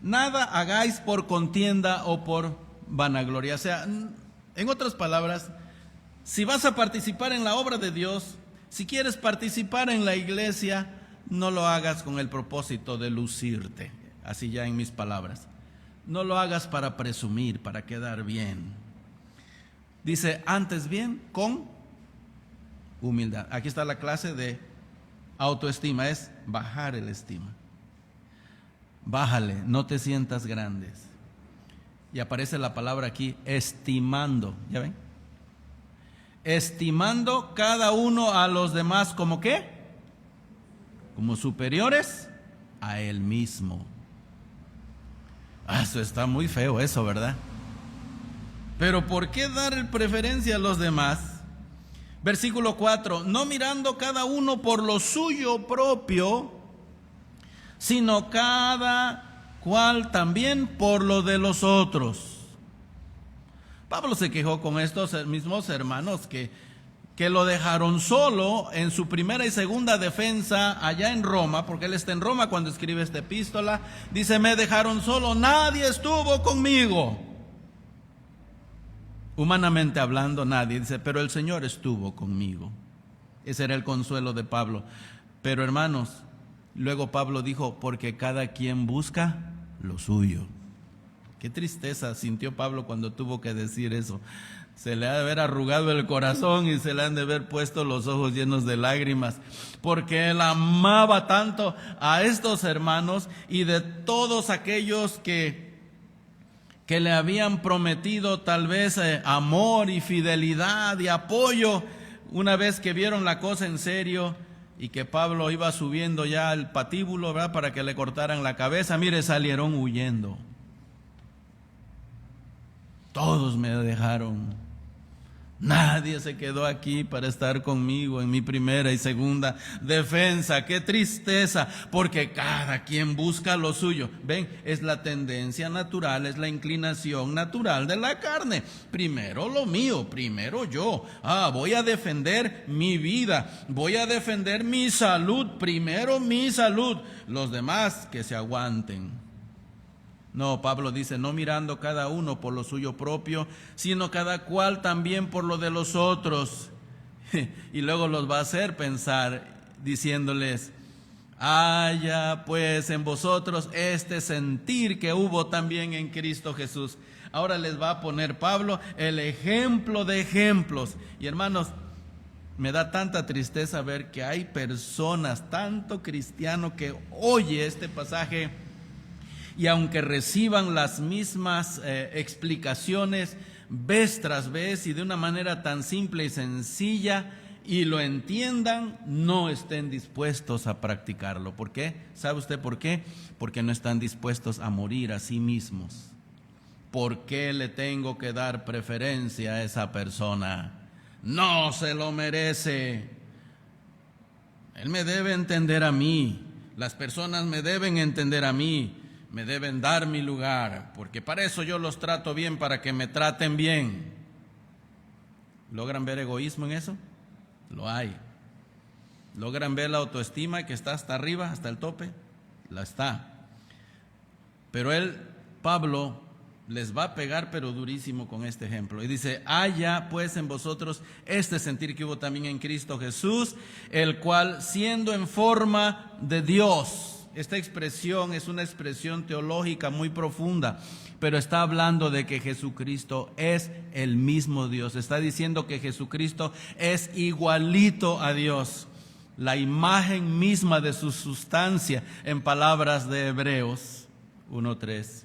Nada hagáis por contienda o por vanagloria. O sea, en otras palabras, si vas a participar en la obra de Dios, si quieres participar en la iglesia, no lo hagas con el propósito de lucirte, así ya en mis palabras. No lo hagas para presumir, para quedar bien. Dice, antes bien, con humildad. Aquí está la clase de autoestima, es bajar el estima. Bájale, no te sientas grandes. Y aparece la palabra aquí, estimando, ¿ya ven? Estimando cada uno a los demás como ¿qué? Como superiores a él mismo. Eso está muy feo eso, ¿verdad? Pero ¿por qué dar preferencia a los demás? Versículo 4, no mirando cada uno por lo suyo propio, sino cada cual también por lo de los otros. Pablo se quejó con estos mismos hermanos que lo dejaron solo en su primera y segunda defensa allá en Roma, porque él está en Roma cuando escribe esta epístola. Dice, me dejaron solo, nadie estuvo conmigo. Humanamente hablando, nadie. Dice, pero el Señor estuvo conmigo. Ese era el consuelo de Pablo. Pero hermanos, luego Pablo dijo, porque cada quien busca lo suyo. Qué tristeza sintió Pablo cuando tuvo que decir eso. Se le ha de haber arrugado el corazón y se le han de haber puesto los ojos llenos de lágrimas, porque él amaba tanto a estos hermanos y de todos aquellos que le habían prometido tal vez amor y fidelidad y apoyo, una vez que vieron la cosa en serio y que Pablo iba subiendo ya al patíbulo, ¿verdad?, para que le cortaran la cabeza, mire, salieron huyendo. Todos me dejaron. Nadie se quedó aquí para estar conmigo en mi primera y segunda defensa. Qué tristeza, porque cada quien busca lo suyo. Ven, es la tendencia natural, es la inclinación natural de la carne. Primero lo mío, primero yo. Voy a defender mi vida, voy a defender mi salud, primero mi salud. Los demás que se aguanten. No, Pablo dice, no mirando cada uno por lo suyo propio, sino cada cual también por lo de los otros. Y luego los va a hacer pensar, diciéndoles, haya pues en vosotros este sentir que hubo también en Cristo Jesús. Ahora les va a poner Pablo el ejemplo de ejemplos. Y hermanos, me da tanta tristeza ver que hay personas, tanto cristiano, que oye este pasaje y aunque reciban las mismas explicaciones vez tras vez y de una manera tan simple y sencilla y lo entiendan, no estén dispuestos a practicarlo. ¿Por qué? ¿Sabe usted por qué? Porque no están dispuestos a morir a sí mismos. ¿Por qué le tengo que dar preferencia a esa persona? No se lo merece. Él me debe entender a mí. Las personas me deben entender a mí. Me deben dar mi lugar, porque para eso yo los trato bien, para que me traten bien. ¿Logran ver egoísmo en eso? Lo hay. ¿Logran ver la autoestima que está hasta arriba, hasta el tope? La está. Pero Pablo, les va a pegar pero durísimo con este ejemplo. Y dice, haya pues en vosotros este sentir que hubo también en Cristo Jesús, el cual siendo en forma de Dios. Esta expresión es una expresión teológica muy profunda, pero está hablando de que Jesucristo es el mismo Dios. Está diciendo que Jesucristo es igualito a Dios, la imagen misma de su sustancia, en palabras de Hebreos 1:3.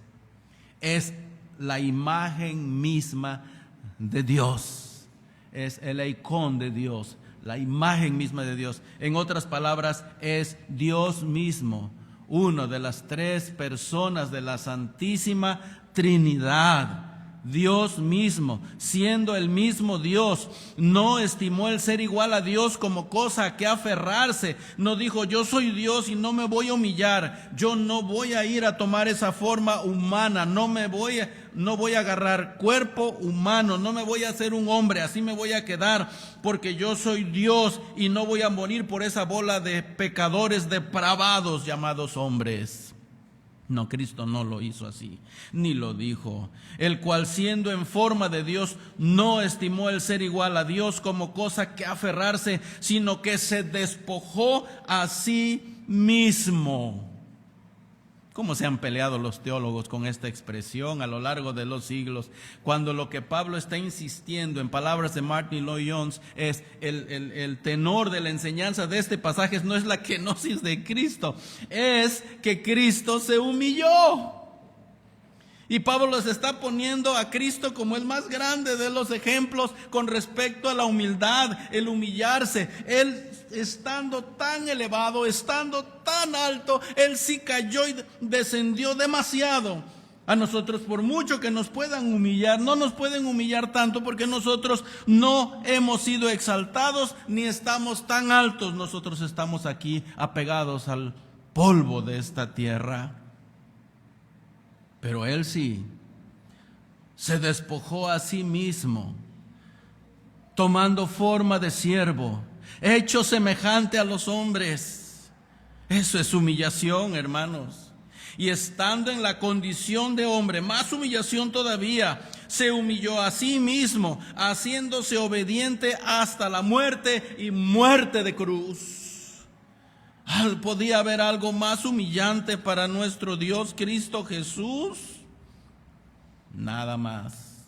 Es la imagen misma de Dios, es el icón de Dios, la imagen misma de Dios. En otras palabras, es Dios mismo, uno de las tres personas de la Santísima Trinidad. Dios mismo, siendo el mismo Dios, no estimó el ser igual a Dios como cosa a que aferrarse. No dijo, yo soy Dios y no me voy a humillar, yo no voy a ir a tomar esa forma humana, no voy a agarrar cuerpo humano, no me voy a hacer un hombre, así me voy a quedar, porque yo soy Dios y no voy a morir por esa bola de pecadores depravados llamados hombres. No, Cristo no lo hizo así, ni lo dijo. El cual, siendo en forma de Dios, no estimó el ser igual a Dios como cosa que aferrarse, sino que se despojó a sí mismo. ¿Cómo se han peleado los teólogos con esta expresión a lo largo de los siglos? Cuando lo que Pablo está insistiendo, en palabras de Martin Lloyd-Jones, es el tenor de la enseñanza de este pasaje no es la kenosis de Cristo, es que Cristo se humilló. Y Pablo les está poniendo a Cristo como el más grande de los ejemplos con respecto a la humildad, el humillarse. Él, estando tan elevado, estando tan alto, Él sí cayó y descendió demasiado. A nosotros, por mucho que nos puedan humillar, no nos pueden humillar tanto, porque nosotros no hemos sido exaltados ni estamos tan altos. Nosotros estamos aquí apegados al polvo de esta tierra. Pero Él sí se despojó a sí mismo, tomando forma de siervo, hecho semejante a los hombres. Eso es humillación, hermanos. Y estando en la condición de hombre, más humillación todavía, se humilló a sí mismo, haciéndose obediente hasta la muerte y muerte de cruz. ¿Podía haber algo más humillante para nuestro Dios Cristo Jesús? Nada más.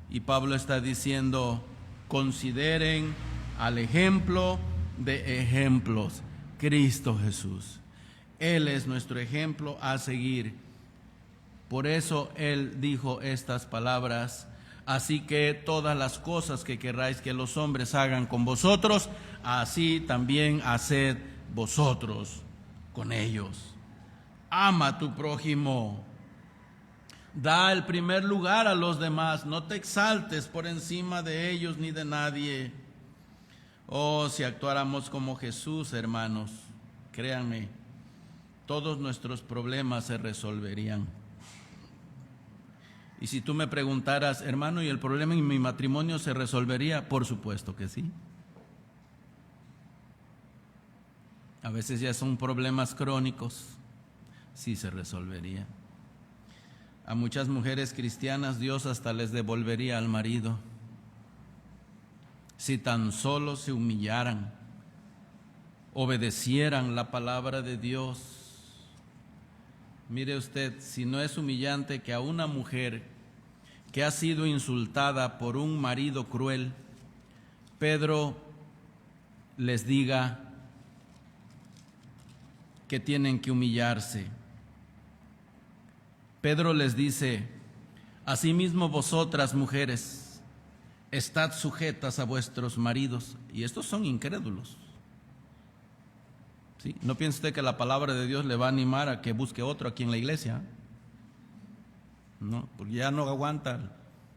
Y Pablo está diciendo, consideren al ejemplo de ejemplos, Cristo Jesús. Él es nuestro ejemplo a seguir. Por eso Él dijo estas palabras: así que todas las cosas que queráis que los hombres hagan con vosotros, así también haced vosotros con ellos. Ama a tu prójimo. Da el primer lugar a los demás. No te exaltes por encima de ellos ni de nadie. Oh, si actuáramos como Jesús, hermanos, créanme, todos nuestros problemas se resolverían. Y si tú me preguntaras, hermano, ¿y el problema en mi matrimonio se resolvería? Por supuesto que sí. A veces ya son problemas crónicos, sí se resolvería. A muchas mujeres cristianas Dios hasta les devolvería al marido, si tan solo se humillaran, obedecieran la palabra de Dios. Mire usted, si no es humillante que a una mujer que ha sido insultada por un marido cruel, Pedro les diga que tienen que humillarse. Pedro les dice: asimismo vosotras, mujeres, estad sujetas a vuestros maridos. Y estos son incrédulos. ¿Sí? No piense usted que la palabra de Dios le va a animar a que busque otro aquí en la iglesia. No, porque ya no aguanta el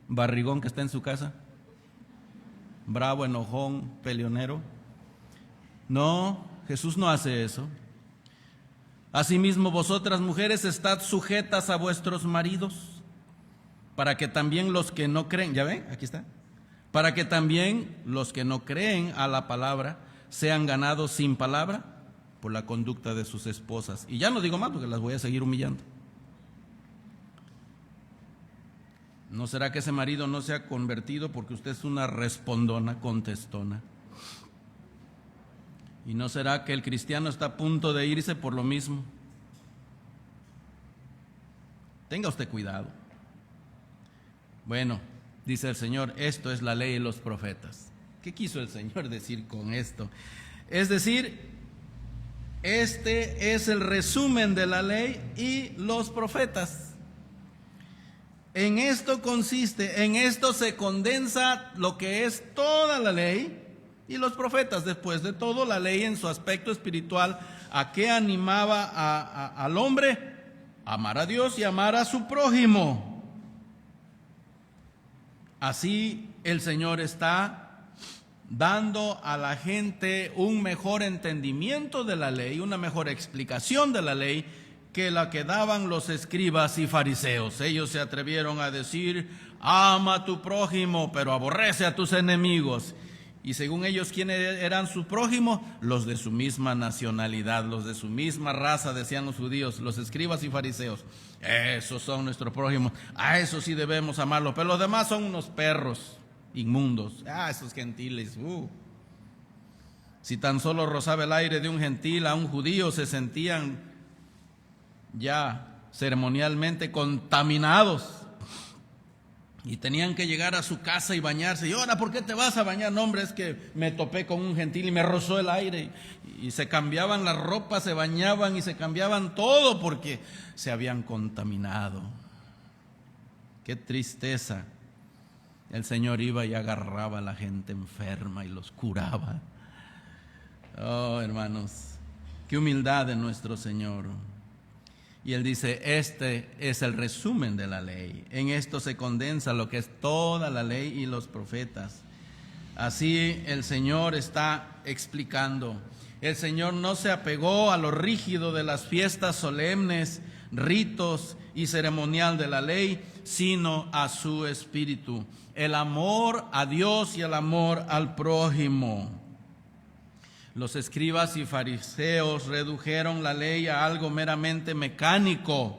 barrigón que está en su casa, bravo, enojón, peleonero. No, Jesús no hace eso. Asimismo vosotras, mujeres, estad sujetas a vuestros maridos, para que también los que no creen, ¿ya ven? Aquí está. Para que también los que no creen a la palabra sean ganados sin palabra por la conducta de sus esposas. Y ya no digo más porque las voy a seguir humillando. ¿No será que ese marido no se ha convertido porque usted es una respondona, contestona? ¿Y no será que el cristiano está a punto de irse por lo mismo? Tenga usted cuidado. Bueno, dice el Señor, esto es la ley y los profetas. ¿Qué quiso el Señor decir con esto? Es decir, este es el resumen de la ley y los profetas. En esto consiste, en esto se condensa lo que es toda la ley y los profetas. Después de todo, la ley en su aspecto espiritual, ¿a qué animaba al hombre? Amar a Dios y amar a su prójimo. Así el Señor está dando a la gente un mejor entendimiento de la ley, una mejor explicación de la ley que la que daban los escribas y fariseos. Ellos se atrevieron a decir: ama a tu prójimo, pero aborrece a tus enemigos. Y según ellos, ¿quiénes eran sus prójimos? Los de su misma nacionalidad, los de su misma raza, decían los judíos, los escribas y fariseos. Esos son nuestros prójimos, a esos sí debemos amarlos, pero los demás son unos perros inmundos. Esos gentiles. Si tan solo rozaba el aire de un gentil a un judío, se sentían ya ceremonialmente contaminados. Y tenían que llegar a su casa y bañarse. Y ahora, ¿por qué te vas a bañar? No, hombre, es que me topé con un gentil y me rozó el aire. Y se cambiaban las ropas, se bañaban y se cambiaban todo porque se habían contaminado. Qué tristeza. El Señor iba y agarraba a la gente enferma y los curaba. Oh, hermanos, qué humildad de nuestro Señor. Y Él dice, este es el resumen de la ley. En esto se condensa lo que es toda la ley y los profetas. Así el Señor está explicando. El Señor no se apegó a lo rígido de las fiestas solemnes, ritos y ceremonial de la ley, sino a su espíritu. El amor a Dios y el amor al prójimo. Los escribas y fariseos redujeron la ley a algo meramente mecánico,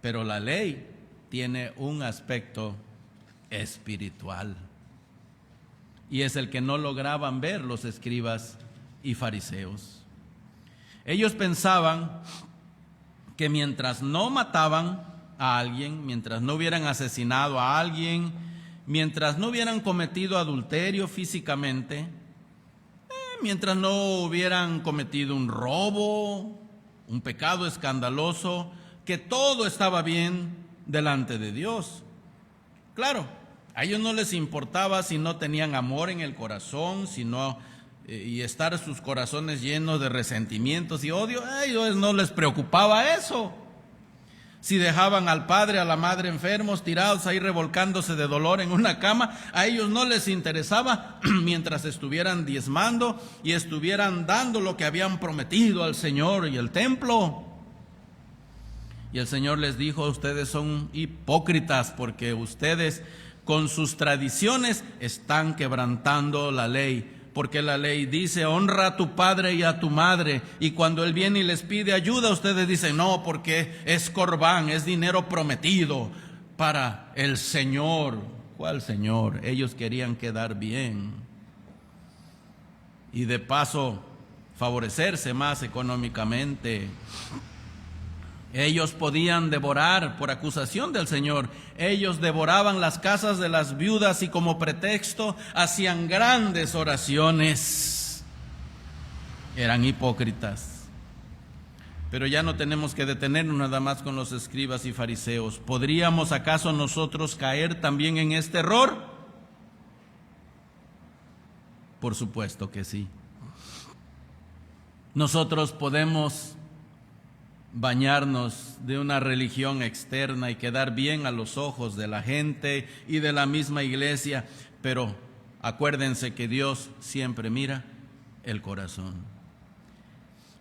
pero la ley tiene un aspecto espiritual. Y es el que no lograban ver los escribas y fariseos. Ellos pensaban que mientras no mataban a alguien, mientras no hubieran asesinado a alguien, mientras no hubieran cometido adulterio físicamente, mientras no hubieran cometido un robo, un pecado escandaloso, que todo estaba bien delante de Dios. Claro, a ellos no les importaba si no tenían amor en el corazón, y estar sus corazones llenos de resentimientos y odio. A ellos no les preocupaba eso. Si dejaban al padre, a la madre enfermos, tirados ahí revolcándose de dolor en una cama, a ellos no les interesaba mientras estuvieran diezmando y estuvieran dando lo que habían prometido al Señor y el templo. Y el Señor les dijo, ustedes son hipócritas porque ustedes con sus tradiciones están quebrantando la ley. Porque la ley dice, honra a tu padre y a tu madre. Y cuando Él viene y les pide ayuda, ustedes dicen, no, porque es corbán, es dinero prometido para el Señor. ¿Cuál Señor? Ellos querían quedar bien. Y de paso, favorecerse más económicamente. Ellos podían devorar por acusación del Señor. Ellos devoraban las casas de las viudas y como pretexto hacían grandes oraciones. Eran hipócritas. Pero ya no tenemos que detenernos nada más con los escribas y fariseos. ¿Podríamos acaso nosotros caer también en este error? Por supuesto que sí. Nosotros podemos bañarnos de una religión externa y quedar bien a los ojos de la gente y de la misma iglesia, pero acuérdense que Dios siempre mira el corazón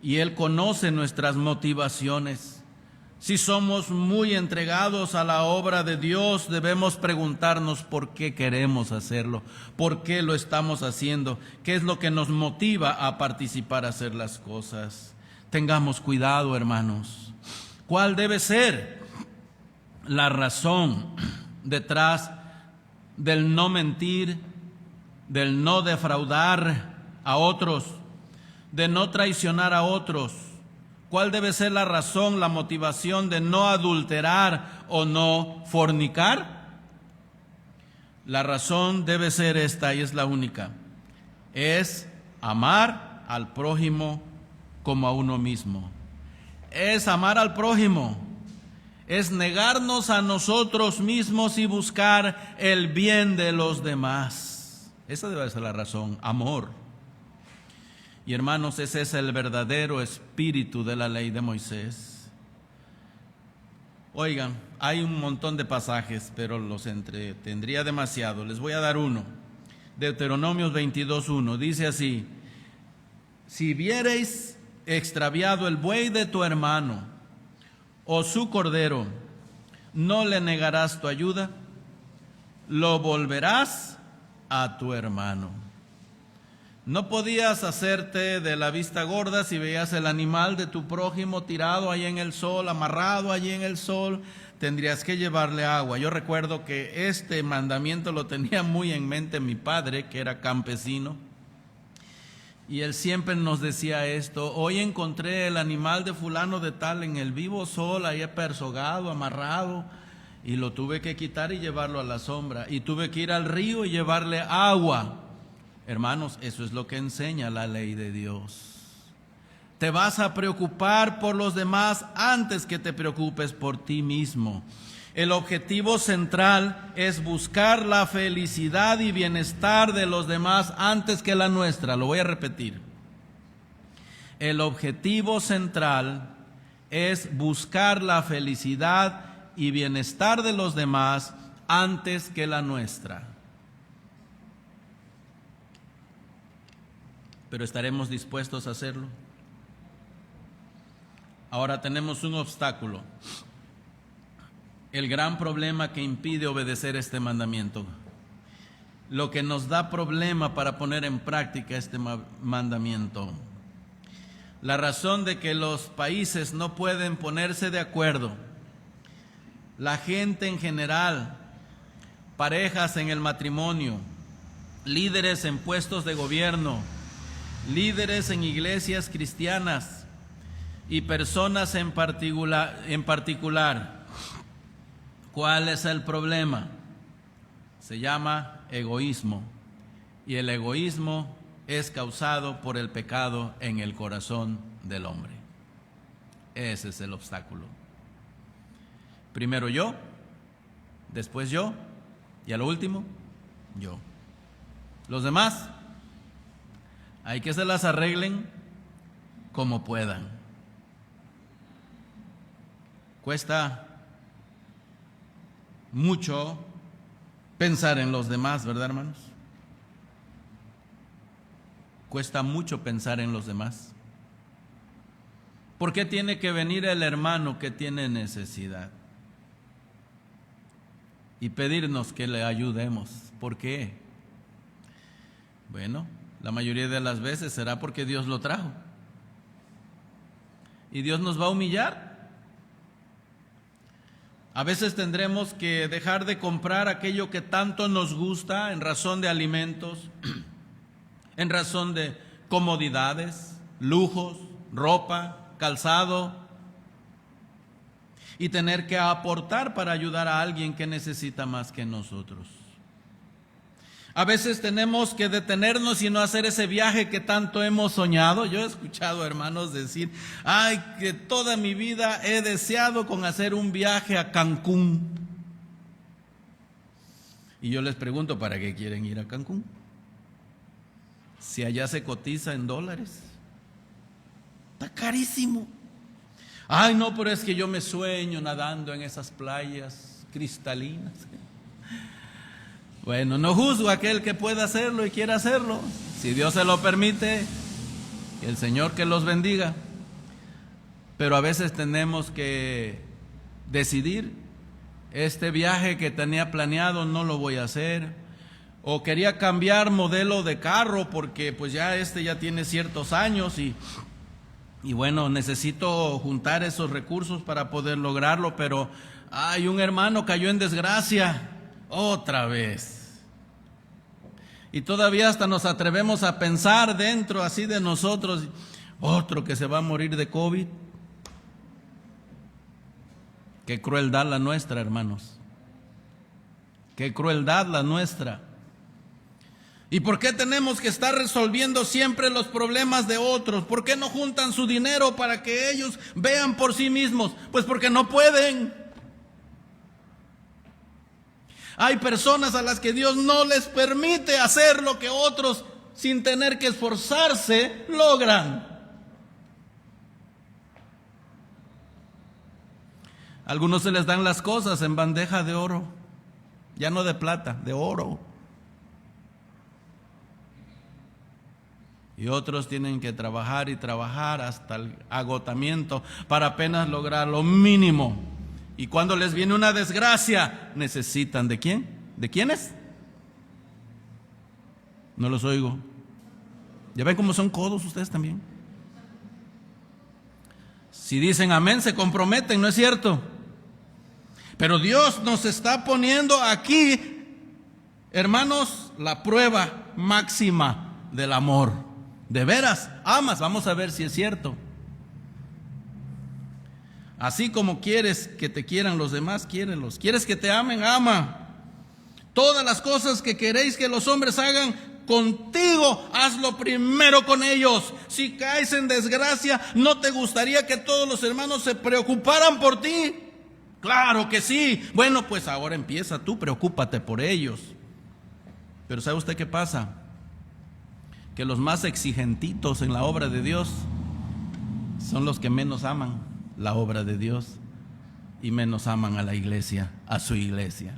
y Él conoce nuestras motivaciones. Si somos muy entregados a la obra de Dios, debemos preguntarnos por qué queremos hacerlo, por qué lo estamos haciendo, qué es lo que nos motiva a participar, a hacer las cosas. Tengamos cuidado, hermanos. ¿Cuál debe ser la razón detrás del no mentir, del no defraudar a otros, de no traicionar a otros? ¿Cuál debe ser la razón, la motivación de no adulterar o no fornicar? La razón debe ser esta y es la única. Es amar al prójimo como a uno mismo. Es amar al prójimo, es negarnos a nosotros mismos y buscar el bien de los demás. Esa debe ser la razón, amor. Y hermanos, ese es el verdadero espíritu de la ley de Moisés. Oigan, hay un montón de pasajes, pero los entretendría demasiado. Les voy a dar uno. Deuteronomios 22:1 dice así: si viereis extraviado el buey de tu hermano o su cordero, no le negarás tu ayuda, lo volverás a tu hermano. No podías hacerte de la vista gorda si veías el animal de tu prójimo tirado ahí en el sol, amarrado allí en el sol. Tendrías que llevarle agua. Yo recuerdo que este mandamiento lo tenía muy en mente mi padre, que era campesino. Y él siempre nos decía esto: hoy encontré el animal de fulano de tal en el vivo sol, ahí apersogado, amarrado, y lo tuve que quitar y llevarlo a la sombra. Y tuve que ir al río y llevarle agua. Hermanos, eso es lo que enseña la ley de Dios. Te vas a preocupar por los demás antes que te preocupes por ti mismo. El objetivo central es buscar la felicidad y bienestar de los demás antes que la nuestra. Lo voy a repetir. El objetivo central es buscar la felicidad y bienestar de los demás antes que la nuestra. Pero ¿estaremos dispuestos a hacerlo? Ahora tenemos un obstáculo. El gran problema que impide obedecer este mandamiento. Lo que nos da problema para poner en práctica este mandamiento. La razón de que los países no pueden ponerse de acuerdo. La gente en general, parejas en el matrimonio, líderes en puestos de gobierno, líderes en iglesias cristianas y personas en particular. ¿Cuál es el problema? Se llama egoísmo, y el egoísmo es causado por el pecado en el corazón del hombre. Ese es el obstáculo. Primero yo, después yo, y a lo último, yo. Los demás, hay que se las arreglen como puedan. Cuesta mucho pensar en los demás, ¿verdad, hermanos? Cuesta mucho pensar en los demás. ¿Por qué tiene que venir el hermano que tiene necesidad y pedirnos que le ayudemos? ¿Por qué? Bueno, la mayoría de las veces será porque Dios lo trajo. ¿Y Dios nos va a humillar? A veces tendremos que dejar de comprar aquello que tanto nos gusta en razón de alimentos, en razón de comodidades, lujos, ropa, calzado, y tener que aportar para ayudar a alguien que necesita más que nosotros. A veces tenemos que detenernos y no hacer ese viaje que tanto hemos soñado. Yo he escuchado hermanos decir: ay, que toda mi vida he deseado con hacer un viaje a Cancún. Y yo les pregunto: ¿para qué quieren ir a Cancún? Si allá se cotiza en dólares. Está carísimo. Ay, no, pero es que yo me sueño nadando en esas playas cristalinas. Bueno, no juzgo a aquel que pueda hacerlo y quiera hacerlo. Si Dios se lo permite, el Señor que los bendiga. Pero a veces tenemos que decidir: este viaje que tenía planeado no lo voy a hacer. O quería cambiar modelo de carro porque pues ya tiene ciertos años y bueno, necesito juntar esos recursos para poder lograrlo, pero ay, un hermano cayó en desgracia. Otra vez. Y todavía hasta nos atrevemos a pensar dentro así de nosotros: otro que se va a morir de COVID. Qué crueldad la nuestra, hermanos. Qué crueldad la nuestra. ¿Y por qué tenemos que estar resolviendo siempre los problemas de otros? ¿Por qué no juntan su dinero para que ellos vean por sí mismos? Pues porque no pueden. Hay personas a las que Dios no les permite hacer lo que otros, sin tener que esforzarse, logran. A algunos se les dan las cosas en bandeja de oro, ya no de plata, de oro. Y otros tienen que trabajar y trabajar hasta el agotamiento para apenas lograr lo mínimo. Y cuando les viene una desgracia, necesitan ¿de quién? ¿De quiénes? No los oigo. ¿Ya ven cómo son codos ustedes también? Si dicen amén, se comprometen, ¿no es cierto? Pero Dios nos está poniendo aquí, hermanos, la prueba máxima del amor. ¿De veras amas? Vamos a ver si es cierto. Así como quieres que te quieran los demás, quiérelos. ¿Quieres que te amen? Ama. Todas las cosas que queréis que los hombres hagan contigo, hazlo primero con ellos. Si caes en desgracia, ¿no te gustaría que todos los hermanos se preocuparan por ti? Claro que sí. Bueno, pues ahora empieza tú, preocúpate por ellos. Pero ¿sabe usted qué pasa? Que los más exigentitos en la obra de Dios son los que menos aman la obra de Dios y menos aman a la iglesia, a su iglesia.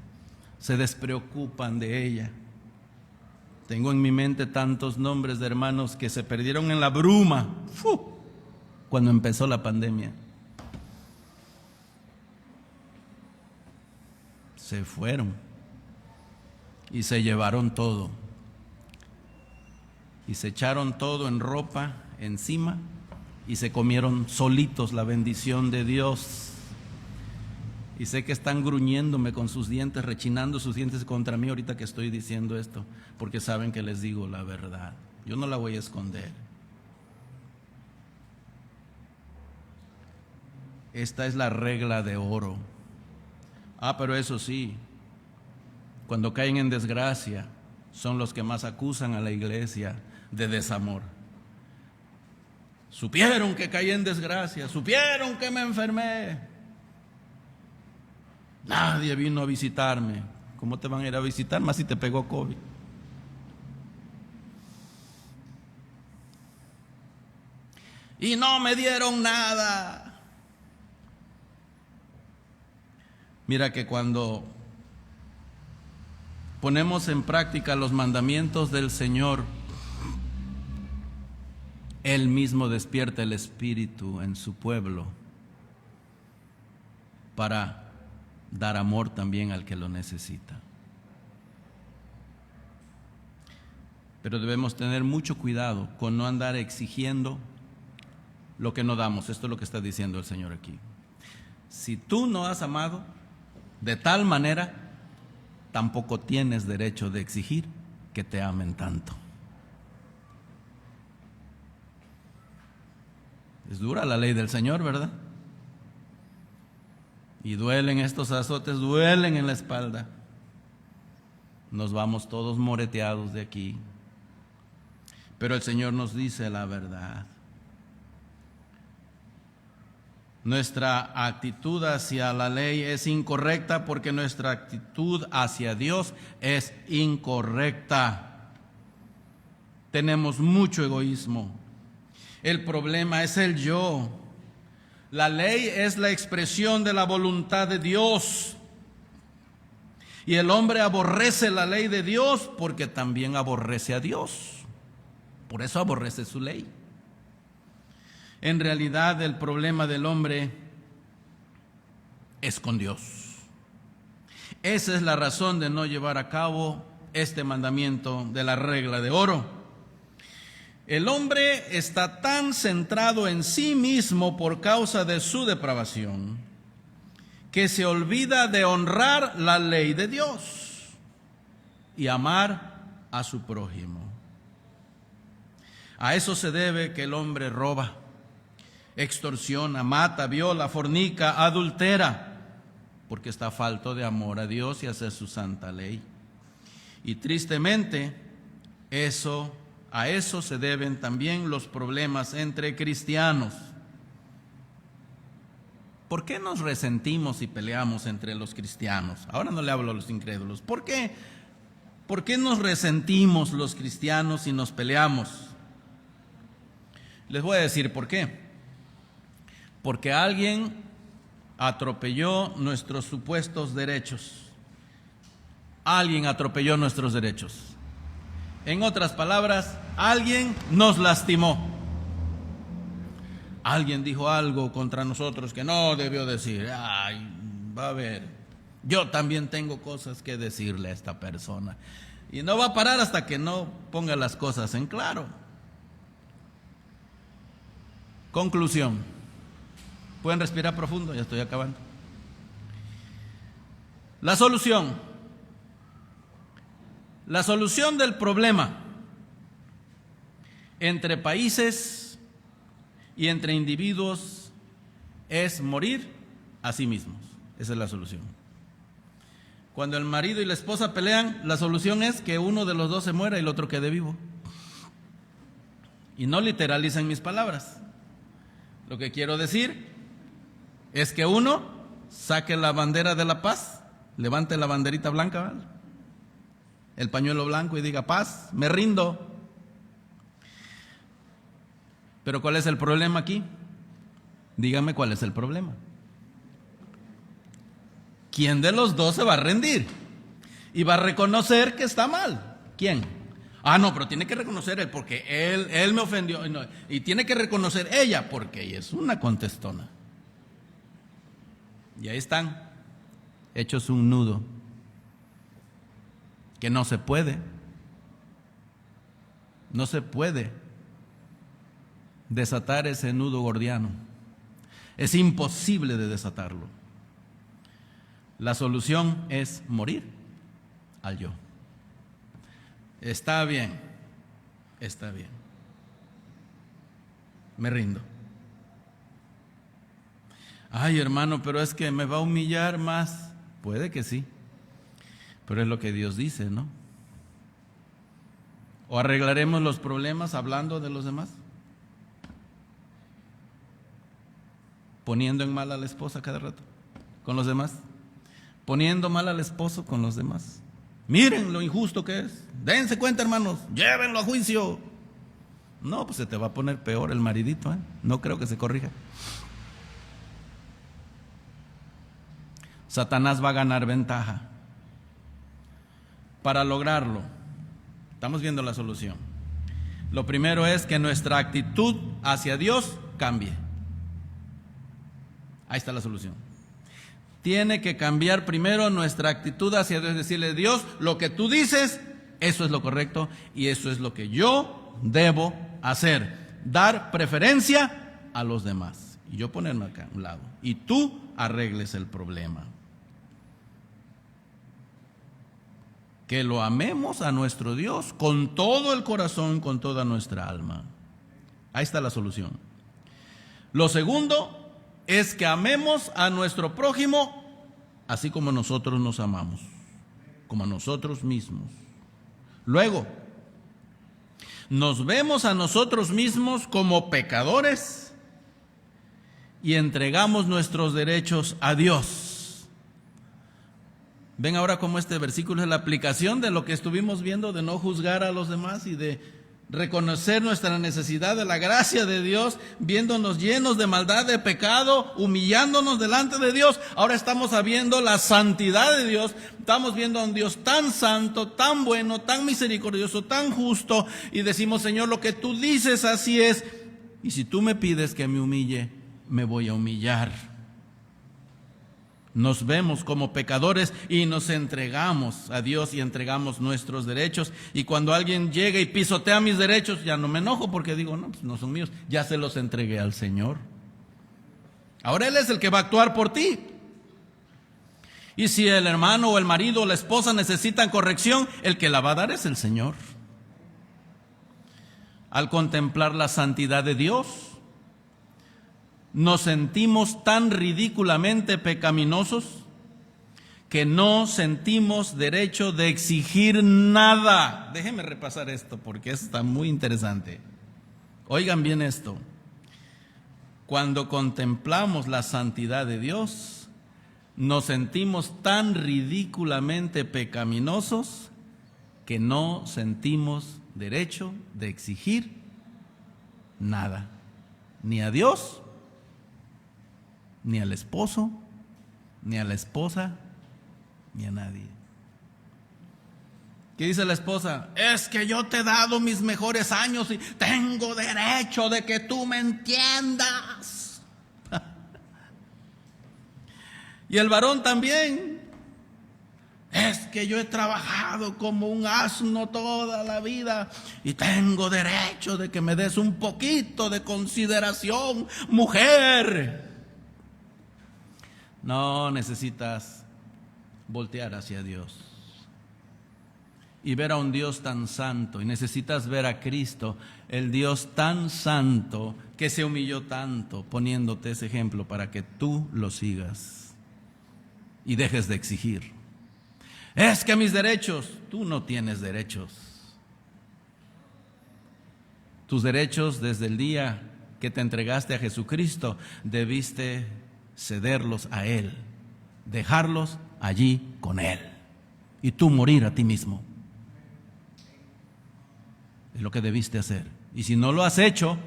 Se despreocupan de ella. Tengo en mi mente tantos nombres de hermanos que se perdieron en la bruma cuando empezó la pandemia. Se fueron y se llevaron todo y se echaron todo en ropa encima y se comieron solitos la bendición de Dios. Y sé que están gruñéndome con sus dientes, rechinando sus dientes contra mí ahorita que estoy diciendo esto, porque saben que les digo la verdad. Yo no la voy a esconder. Esta es la regla de oro. Pero eso sí, cuando caen en desgracia, son los que más acusan a la iglesia de desamor. Supieron que caí en desgracia, supieron que me enfermé. Nadie vino a visitarme. ¿Cómo te van a ir a visitar más si te pegó COVID? Y no me dieron nada. Mira que cuando ponemos en práctica los mandamientos del Señor, Él mismo despierta el espíritu en su pueblo para dar amor también al que lo necesita. Pero debemos tener mucho cuidado con no andar exigiendo lo que no damos. Esto es lo que está diciendo el Señor aquí. Si tú no has amado de tal manera, tampoco tienes derecho de exigir que te amen tanto. Es dura la ley del Señor, ¿verdad? Y duelen estos azotes, duelen en la espalda. Nos vamos todos moreteados de aquí. Pero el Señor nos dice la verdad. Nuestra actitud hacia la ley es incorrecta porque nuestra actitud hacia Dios es incorrecta. Tenemos mucho egoísmo. El problema es el yo. La ley es la expresión de la voluntad de Dios. Y el hombre aborrece la ley de Dios porque también aborrece a Dios. Por eso aborrece su ley. En realidad el problema del hombre es con Dios. Esa es la razón de no llevar a cabo este mandamiento de la regla de oro. El hombre está tan centrado en sí mismo por causa de su depravación que se olvida de honrar la ley de Dios y amar a su prójimo. A eso se debe que el hombre roba, extorsiona, mata, viola, fornica, adultera, porque está falto de amor a Dios y a su santa ley. Y tristemente, a eso se deben también los problemas entre cristianos. ¿Por qué nos resentimos y peleamos entre los cristianos? Ahora no le hablo a los incrédulos. ¿Por qué? ¿Por qué nos resentimos los cristianos y nos peleamos? Les voy a decir por qué. Porque alguien atropelló nuestros supuestos derechos. Alguien atropelló nuestros derechos. En otras palabras, alguien nos lastimó. Alguien dijo algo contra nosotros que no debió decir. Va a ver, yo también tengo cosas que decirle a esta persona. Y no va a parar hasta que no ponga las cosas en claro. Conclusión. Pueden respirar profundo, ya estoy acabando. La solución. La solución del problema entre países y entre individuos es morir a sí mismos. Esa es la solución. Cuando el marido y la esposa pelean, la solución es que uno de los dos se muera y el otro quede vivo. Y no literalicen mis palabras. Lo que quiero decir es que uno saque la bandera de la paz, levante la banderita blanca, ¿vale?, el pañuelo blanco, y diga: paz, me rindo. Pero ¿cuál es el problema aquí? Dígame cuál es el problema. ¿Quién de los dos se va a rendir? Y va a reconocer que está mal. ¿Quién? Ah, no, pero tiene que reconocer él, porque él me ofendió. Y tiene que reconocer ella, porque ella es una contestona. Y ahí están, hechos un nudo, que no se puede desatar ese nudo gordiano. Es imposible de desatarlo. La solución es morir al yo. Está bien, me rindo. Ay, hermano, pero es que me va a humillar más. Puede que sí, pero es lo que Dios dice, ¿no? ¿O arreglaremos los problemas hablando de los demás? Poniendo en mal a la esposa cada rato con los demás, poniendo mal al esposo con los demás. Miren lo injusto que es. Dense cuenta, hermanos, llévenlo a juicio. No, pues se te va a poner peor el maridito, ¿eh? No creo que se corrija. Satanás va a ganar ventaja. Para lograrlo, estamos viendo la solución. Lo primero es que nuestra actitud hacia Dios cambie. Ahí está la solución. Tiene que cambiar primero nuestra actitud hacia Dios, decirle: Dios, lo que tú dices, eso es lo correcto y eso es lo que yo debo hacer. Dar preferencia a los demás. Y yo ponerme acá a un lado. Y tú arregles el problema. Que lo amemos a nuestro Dios con todo el corazón, con toda nuestra alma. Ahí está la solución. Lo segundo es que amemos a nuestro prójimo así como nosotros nos amamos, como a nosotros mismos. Luego, nos vemos a nosotros mismos como pecadores y entregamos nuestros derechos a Dios. Ven ahora cómo este versículo es la aplicación de lo que estuvimos viendo, de no juzgar a los demás y de reconocer nuestra necesidad de la gracia de Dios, viéndonos llenos de maldad, de pecado, humillándonos delante de Dios. Ahora estamos viendo la santidad de Dios, estamos viendo a un Dios tan santo, tan bueno, tan misericordioso, tan justo, y decimos: Señor, lo que tú dices así es, y si tú me pides que me humille, me voy a humillar. Nos vemos como pecadores y nos entregamos a Dios y entregamos nuestros derechos. Y cuando alguien llega y pisotea mis derechos, ya no me enojo, porque digo: no, pues no son míos, ya se los entregué al Señor. Ahora Él es el que va a actuar por ti. Y si el hermano o el marido o la esposa necesitan corrección, el que la va a dar es el Señor. Al contemplar la santidad de Dios, nos sentimos tan ridículamente pecaminosos que no sentimos derecho de exigir nada. Déjenme repasar esto porque está muy interesante. Oigan bien esto. Cuando contemplamos la santidad de Dios, nos sentimos tan ridículamente pecaminosos que no sentimos derecho de exigir nada, ni a Dios, ni al esposo, ni a la esposa, ni a nadie. ¿Qué dice la esposa? Es que yo te he dado mis mejores años y tengo derecho de que tú me entiendas. Y el varón también. es que yo he trabajado como un asno toda la vida y tengo derecho de que me des un poquito de consideración, mujer. No, necesitas voltear hacia Dios y ver a un Dios tan santo, y necesitas ver a Cristo, el Dios tan santo que se humilló tanto poniéndote ese ejemplo para que tú lo sigas y dejes de exigir. Es que mis derechos, tú no tienes derechos. Tus derechos desde el día que te entregaste a Jesucristo debiste cederlos a Él, dejarlos allí con Él y tú morir a ti mismo. Es lo que debiste hacer. Y si no lo has hecho,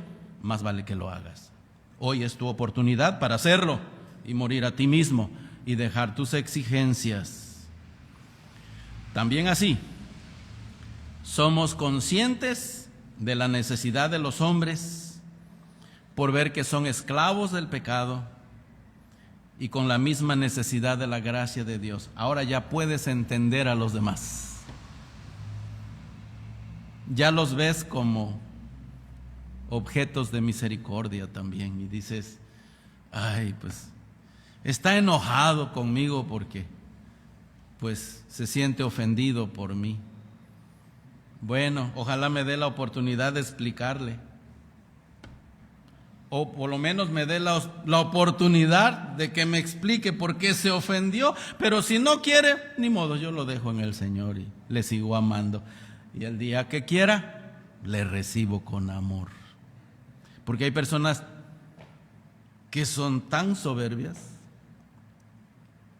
más vale que lo hagas. Hoy es tu oportunidad para hacerlo y morir a ti mismo y dejar tus exigencias. También así, somos conscientes de la necesidad de los hombres por ver que son esclavos del pecado y con la misma necesidad de la gracia de Dios. Ahora ya puedes entender a los demás. Ya los ves como objetos de misericordia también y dices, ay, pues está enojado conmigo porque pues se siente ofendido por mí. Bueno, ojalá me dé la oportunidad de explicarle, o por lo menos me dé la oportunidad de que me explique por qué se ofendió. Pero si no quiere, ni modo, yo lo dejo en el Señor y le sigo amando. Y el día que quiera, le recibo con amor. Porque hay personas que son tan soberbias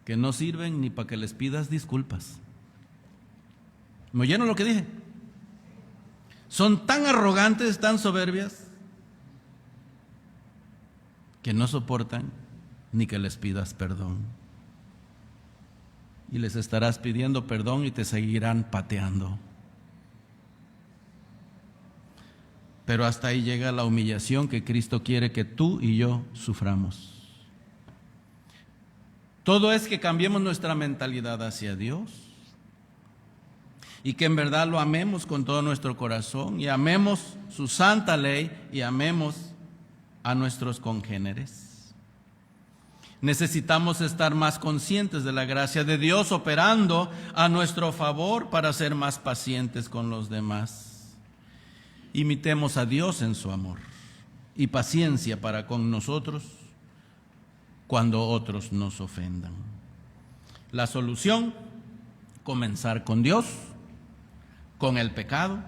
que no sirven ni para que les pidas disculpas. ¿Me oyeron lo que dije? Son tan arrogantes, tan soberbias, que no soportan ni que les pidas perdón. Y les estarás pidiendo perdón y te seguirán pateando. Pero hasta ahí llega la humillación que Cristo quiere que tú y yo suframos. Todo es que cambiemos nuestra mentalidad hacia Dios y que en verdad lo amemos con todo nuestro corazón y amemos su santa ley y amemos a nuestros congéneres. Necesitamos estar más conscientes de la gracia de Dios operando a nuestro favor para ser más pacientes con los demás. Imitemos a Dios en su amor y paciencia para con nosotros cuando otros nos ofendan. La solución, comenzar con Dios, con el pecado,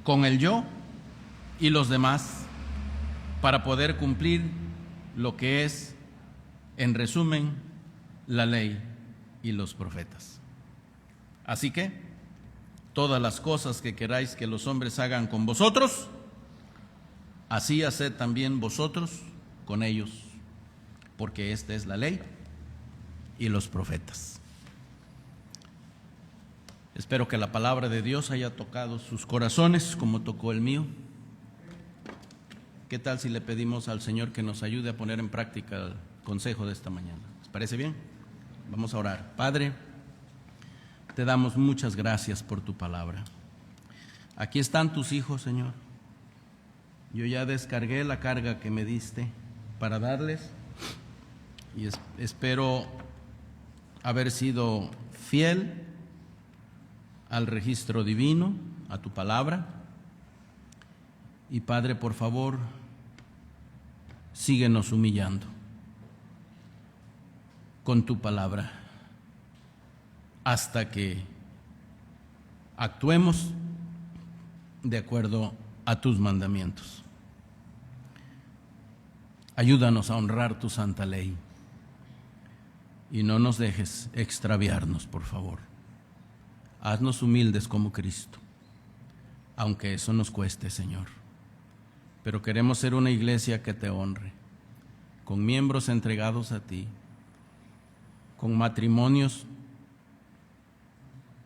con el yo y los demás, para poder cumplir lo que es, en resumen, la ley y los profetas. Así que, todas las cosas que queráis que los hombres hagan con vosotros, así haced también vosotros con ellos, porque esta es la ley y los profetas. Espero que la palabra de Dios haya tocado sus corazones como tocó el mío. ¿Qué tal si le pedimos al Señor que nos ayude a poner en práctica el consejo de esta mañana? ¿Les parece bien? Vamos a orar. Padre, te damos muchas gracias por tu palabra. Aquí están tus hijos, Señor. Yo ya descargué la carga que me diste para darles y espero haber sido fiel al registro divino, a tu palabra. Y Padre, por favor, síguenos humillando con tu palabra hasta que actuemos de acuerdo a tus mandamientos. Ayúdanos a honrar tu santa ley y no nos dejes extraviarnos, por favor. Haznos humildes como Cristo, aunque eso nos cueste, Señor. Pero queremos ser una iglesia que te honre, con miembros entregados a ti, con matrimonios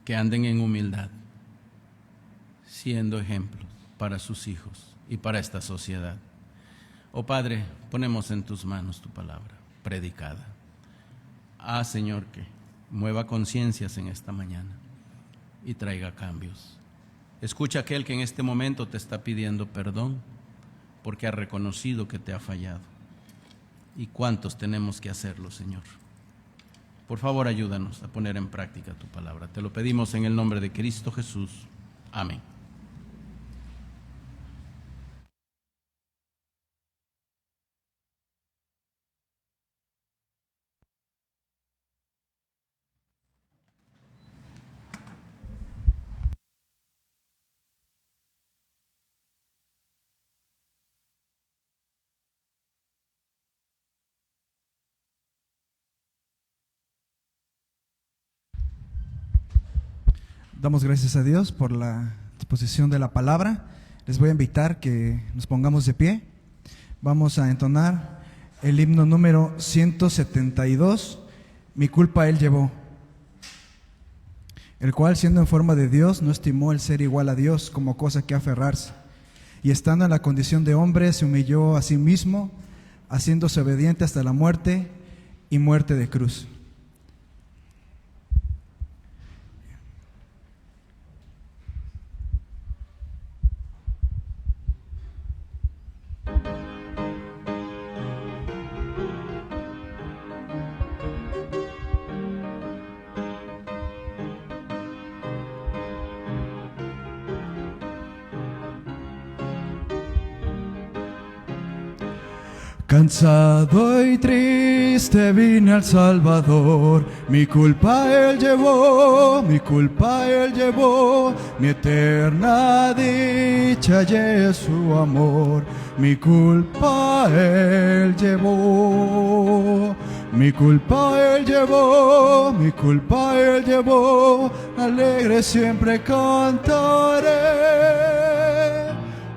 que anden en humildad, siendo ejemplos para sus hijos y para esta sociedad. Oh Padre, ponemos en tus manos tu palabra predicada. Señor, que mueva conciencias en esta mañana y traiga cambios. Escucha a aquel que en este momento te está pidiendo perdón porque ha reconocido que te ha fallado. ¿Y cuántos tenemos que hacerlo, Señor? Por favor, ayúdanos a poner en práctica tu palabra. Te lo pedimos en el nombre de Cristo Jesús. Amén. Damos gracias a Dios por la exposición de la palabra. Les voy a invitar que nos pongamos de pie. Vamos a entonar el himno número 172, Mi culpa Él llevó, el cual, siendo en forma de Dios, no estimó el ser igual a Dios como cosa que aferrarse, y estando en la condición de hombre, se humilló a sí mismo, haciéndose obediente hasta la muerte y muerte de cruz. Cansado y triste vine al Salvador, mi culpa Él llevó, mi culpa Él llevó, mi eterna dicha y su amor, mi culpa Él llevó, mi culpa Él llevó, mi culpa Él llevó, alegre siempre cantaré.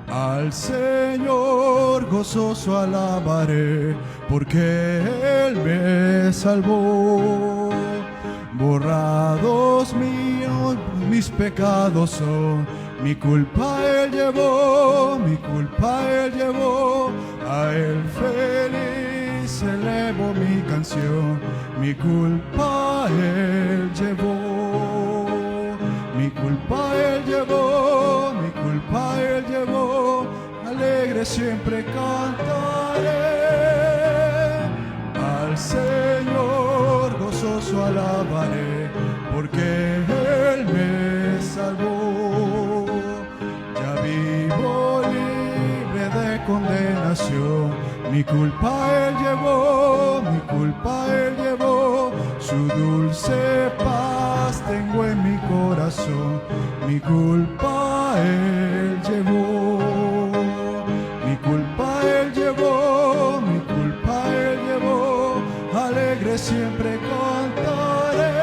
Al Señor gozoso alabaré, porque Él me salvó. Borrados míos mis pecados son, mi culpa Él llevó, mi culpa Él llevó. A Él feliz elevo mi canción, mi culpa Él llevó. Mi culpa Él llevó, mi culpa Él llevó, alegre siempre cantaré. Al Señor gozoso alabaré, porque Él me salvó. Ya vivo libre de condenación, mi culpa Él llevó, mi culpa Él llevó. Su dulce paz tengo en mi corazón, mi culpa Él llevó. Mi culpa Él llevó, mi culpa Él llevó, alegre siempre cantaré.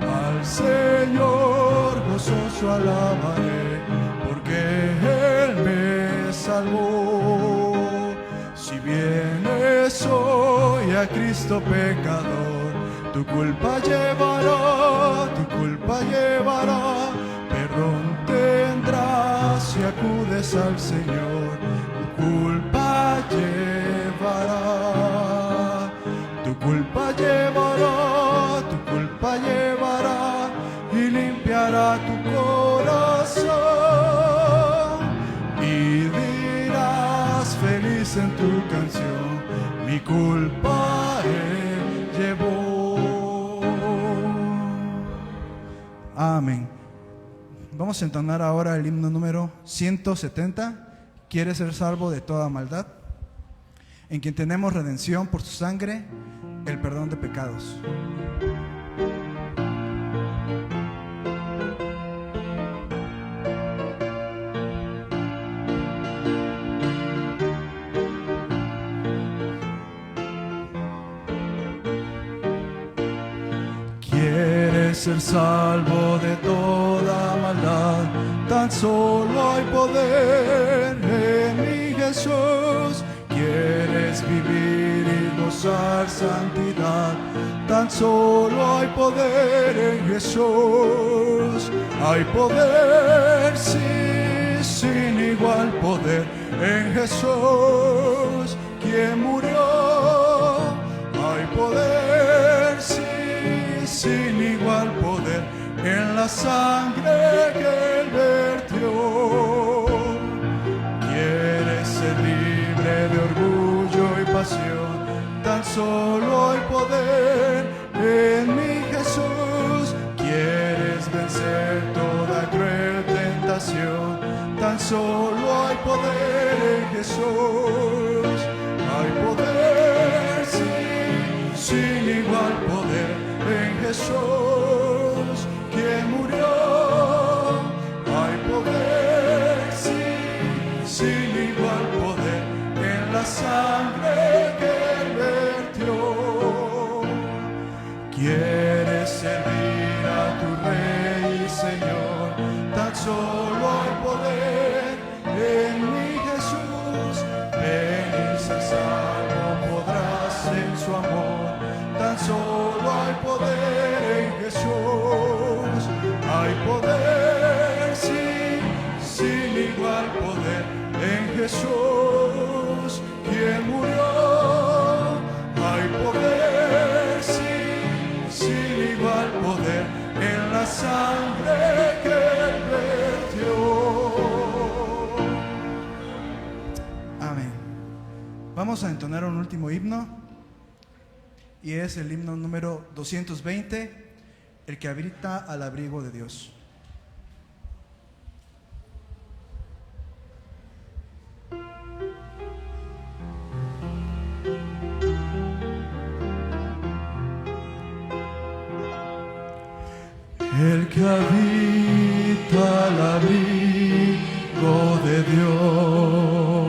Al Señor gozoso alabaré, porque Él me salvó. Si vienes hoy a Cristo pecador, tu culpa llevará, tu culpa llevará, perdón tendrás si acudes al Señor, tu culpa llevará, tu culpa llevará, tu culpa llevará, y limpiará tu corazón, y dirás feliz en tu canción, mi culpa Él llevó. Amén. Vamos a entonar ahora el himno número 170. ¿Quieres ser salvo de toda maldad? En quien tenemos redención por su sangre, el perdón de pecados. Ser salvo de toda maldad, tan solo hay poder en mi Jesús. Quieres vivir y gozar santidad, tan solo hay poder en Jesús. Hay poder, sí, sin igual poder en Jesús, quien murió. Hay poder, sí, sin igual poder en la sangre que Él vertió. Quieres ser libre de orgullo y pasión, tan solo hay poder en mi Jesús. Quieres vencer toda cruel tentación, tan solo hay poder en Jesús. Hay poder, sí, sin igual poder en Jesús, quien murió. Hay poder, sí, sin igual poder en la sangre que Él vertió. Quieres servir a tu Rey y Señor, tan solo hay poder en mi Jesús. Ven y ser salvo podrás en su amor, tan solo hay poder en Jesús. Hay poder, sí, sin igual poder en Jesús, quien murió. Hay poder, sí, sin igual poder en la sangre que Él vertió. Amén. Vamos a entonar un último himno, y es el himno número 220, el que habita al abrigo de Dios. El que habita al abrigo de Dios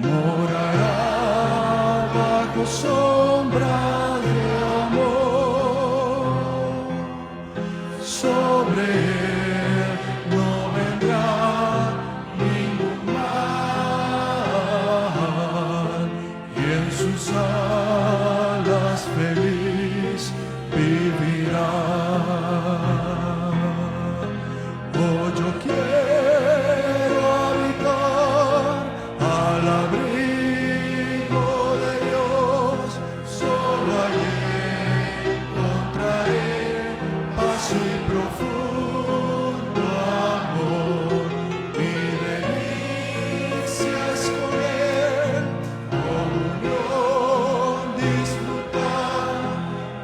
morará bajo sombra de amor. Sobre él no vendrá ningún mal, y en sus alas feliz vivirá. Oh, yo quiero habitar al abrigo de Dios, solo allí encontraré paz y profundo amor. Mi delicia es con Él, comunión disfrutar,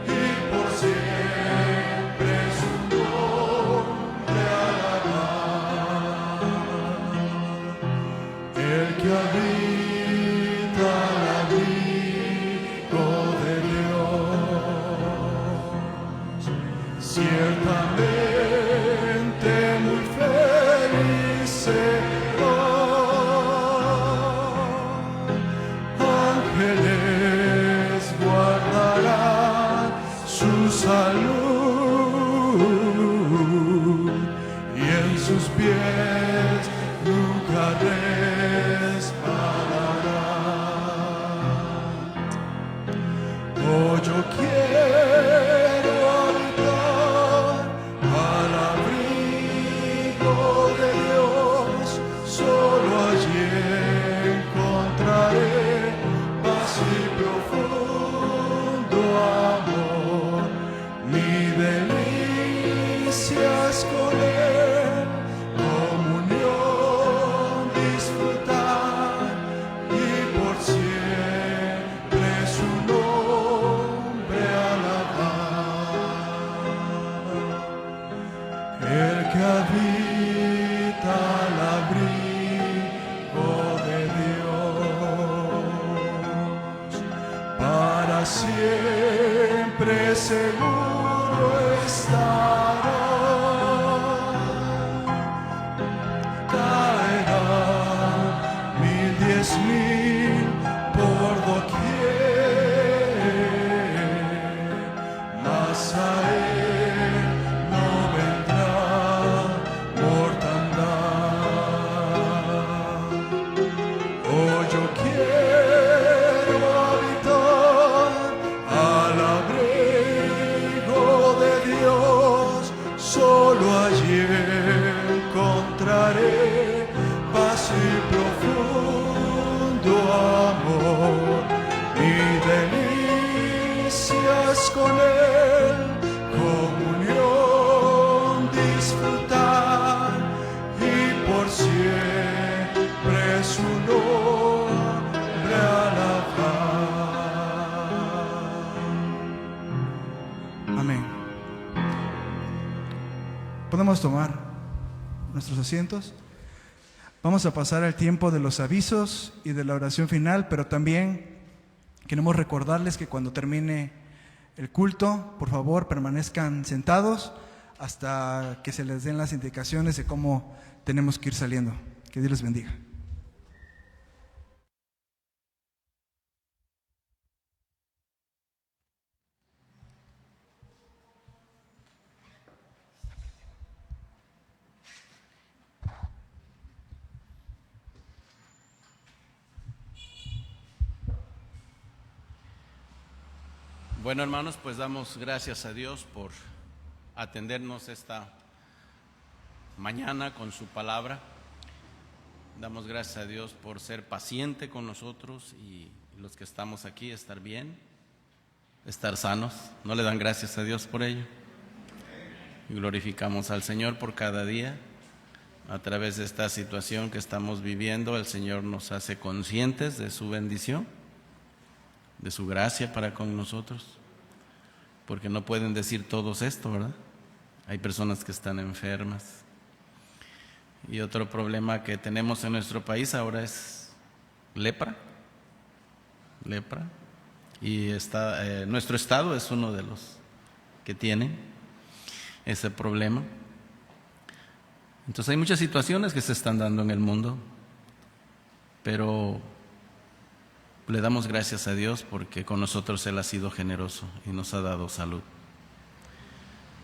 y por siempre su nombre alabar. El que habita al abrigo de Dios, ciertamente muy feliz será. Ángeles guardarán su salud, y en sus pies nunca resbalará. Oh, yo quiero habitar al abrigo de Dios, solo allí encontraré paz y profundo amor. Mi delicia es con Él, comunión disfrutar, y por siempre su nombre alabar. El que habita al abrigo de Dios, para siempre seguro estará. Caerán 1000, 10,000 por doquier, mas a Él no vendrá mortandad. Oh, yo quiero habitar al abrigo de Dios, solo allí encontraré paz y profundo amor. Mi delicia es con Él, podemos tomar nuestros asientos. Vamos a pasar al tiempo de los avisos y de la oración final, pero también queremos recordarles que cuando termine el culto, por favor, permanezcan sentados hasta que se les den las indicaciones de cómo tenemos que ir saliendo. Que Dios les bendiga. Bueno, hermanos, pues damos gracias a Dios por atendernos esta mañana con su palabra. Damos gracias a Dios por ser paciente con nosotros y los que estamos aquí, estar bien, estar sanos. ¿No le dan gracias a Dios por ello? Y glorificamos al Señor por cada día. A través de esta situación que estamos viviendo, el Señor nos hace conscientes de su bendición, de su gracia para con nosotros, porque no pueden decir todos esto, ¿verdad? Hay personas que están enfermas. Y otro problema que tenemos en nuestro país ahora es lepra. Y nuestro estado es uno de los que tienen ese problema. Entonces hay muchas situaciones que se están dando en el mundo, pero le damos gracias a Dios porque con nosotros Él ha sido generoso y nos ha dado salud.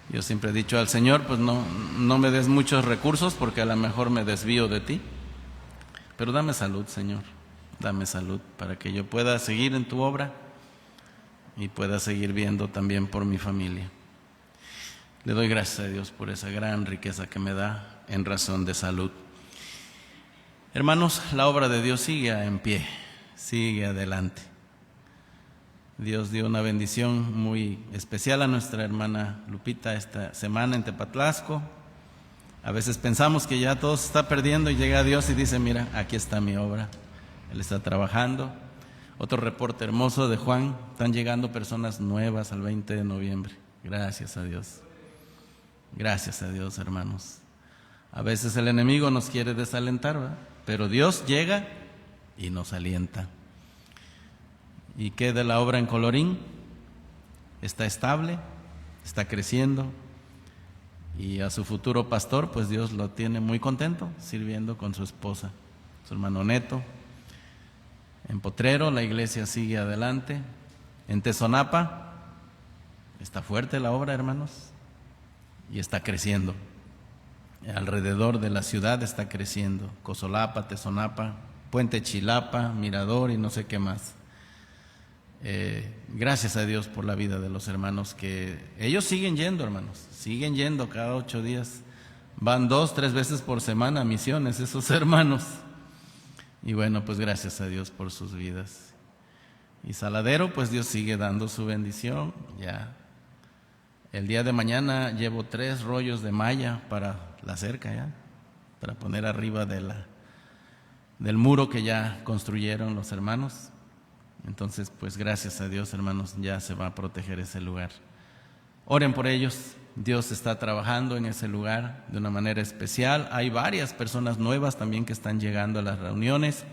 Yo siempre he dicho al Señor, pues no me des muchos recursos porque a lo mejor me desvío de ti, pero dame salud, Señor, dame salud para que yo pueda seguir en tu obra y pueda seguir viendo también por mi familia. Le doy gracias a Dios por esa gran riqueza que me da en razón de salud. Hermanos, la obra de Dios sigue en pie, sigue adelante. Dios dio una bendición muy especial a nuestra hermana Lupita esta semana en Tepatlasco. A veces pensamos que ya todo se está perdiendo y llega Dios y dice, mira, aquí está mi obra. Él está trabajando. Otro reporte hermoso de Juan, están llegando personas nuevas al 20 de noviembre. Gracias a Dios. Gracias a Dios, hermanos. A veces el enemigo nos quiere desalentar, ¿verdad? Pero Dios llega y nos alienta. ¿Y qué de la obra en Colorín? Está estable, está creciendo, y a su futuro pastor, pues Dios lo tiene muy contento, sirviendo con su esposa, su hermano Neto. En Potrero la iglesia sigue adelante. En Tezonapa está fuerte la obra, hermanos, y está creciendo. Alrededor de la ciudad está creciendo. Cozolapa, Tezonapa, Puente Chilapa, Mirador y no sé qué más. Gracias a Dios por la vida de los hermanos, que ellos siguen yendo, hermanos, siguen yendo cada 8 días, van 2-3 veces por semana a misiones esos hermanos, y bueno, pues gracias a Dios por sus vidas. Y Saladero, pues Dios sigue dando su bendición. Ya el día de mañana llevo 3 rollos de malla para la cerca, ya para poner arriba del muro que ya construyeron los hermanos. Entonces, pues gracias a Dios, hermanos, ya se va a proteger ese lugar. Oren por ellos. Dios está trabajando en ese lugar de una manera especial. Hay varias personas nuevas también que están llegando a las reuniones.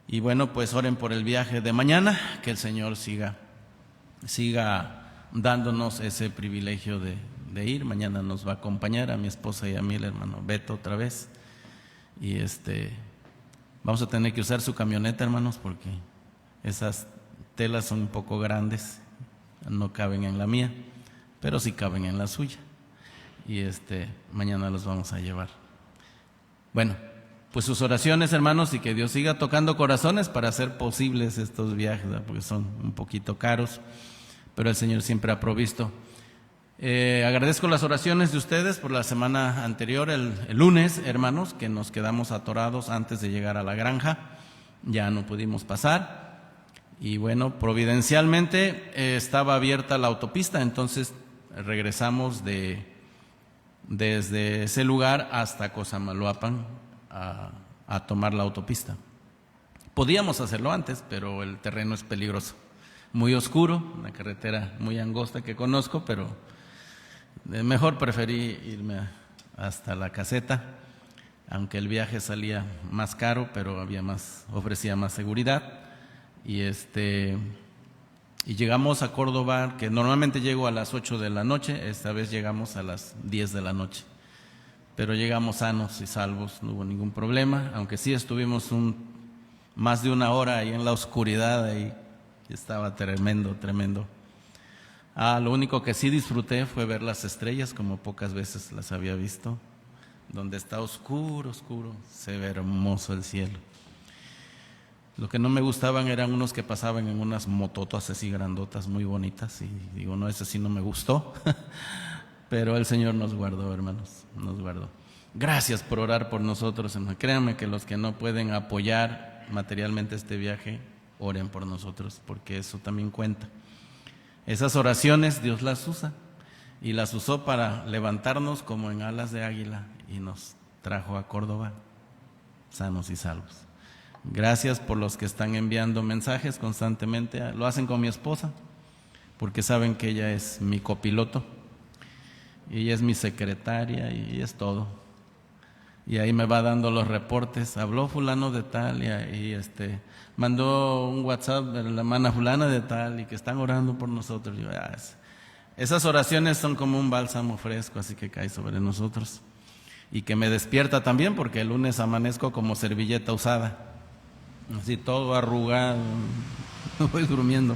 Y bueno, pues oren por el viaje de mañana, que el Señor siga dándonos ese privilegio de ir. Mañana nos va a acompañar a mi esposa y a mí, el hermano Beto, otra vez. Y vamos a tener que usar su camioneta, hermanos, porque esas telas son un poco grandes, no caben en la mía, pero sí caben en la suya. Y mañana los vamos a llevar. Bueno, pues sus oraciones, hermanos, y que Dios siga tocando corazones para hacer posibles estos viajes, ¿verdad? Porque son un poquito caros, pero el Señor siempre ha provisto. Agradezco las oraciones de ustedes por la semana anterior, el lunes, hermanos, que nos quedamos atorados antes de llegar a la granja, ya no pudimos pasar. Y bueno, providencialmente estaba abierta la autopista, entonces regresamos desde ese lugar hasta Cosamaloapan a tomar la autopista. Podíamos hacerlo antes, pero el terreno es peligroso, muy oscuro, una carretera muy angosta que conozco, pero Mejor preferí irme hasta la caseta, aunque el viaje salía más caro, pero ofrecía más seguridad. Y llegamos a Córdoba, que normalmente llego a las 8 de la noche, esta vez llegamos a las 10 de la noche. Pero llegamos sanos y salvos, no hubo ningún problema, aunque sí estuvimos más de una hora ahí en la oscuridad, ahí estaba tremendo. Lo único que sí disfruté fue ver las estrellas, como pocas veces las había visto. Donde está oscuro, se ve hermoso el cielo. Lo que no me gustaban eran unos que pasaban en unas mototas así grandotas, muy bonitas, y digo, no, ese sí no me gustó. Pero el Señor nos guardó, hermanos, nos guardó. Gracias por orar por nosotros, hermanos. Créanme que los que no pueden apoyar materialmente este viaje, oren por nosotros, porque eso también cuenta. Esas oraciones Dios las usa, y las usó para levantarnos como en alas de águila, y nos trajo a Córdoba sanos y salvos. Gracias por los que están enviando mensajes constantemente. Lo hacen con mi esposa, porque saben que ella es mi copiloto, y ella es mi secretaria, y es todo. Y ahí me va dando los reportes. Habló fulano de tal, y mandó un WhatsApp de la hermana fulana de tal, y que están orando por nosotros. Yo, esas oraciones son como un bálsamo fresco, así que cae sobre nosotros. Y que me despierta también, porque el lunes amanezco como servilleta usada, así todo arrugado, voy durmiendo.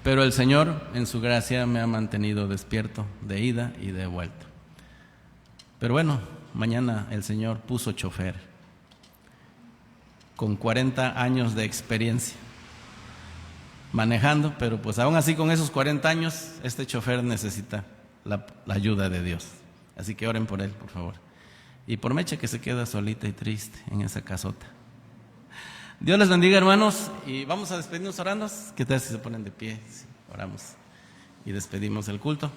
Pero el Señor en su gracia me ha mantenido despierto de ida y de vuelta. Pero bueno, mañana el Señor puso chofer con 40 años de experiencia manejando, pero pues aún así con esos 40 años este chofer necesita la ayuda de Dios. Así que oren por él, por favor. Y por Mecha, que se queda solita y triste en esa casota. Dios les bendiga, hermanos, y vamos a despedirnos orando. ¿Qué tal si se ponen de pie? Sí, oramos y despedimos el culto.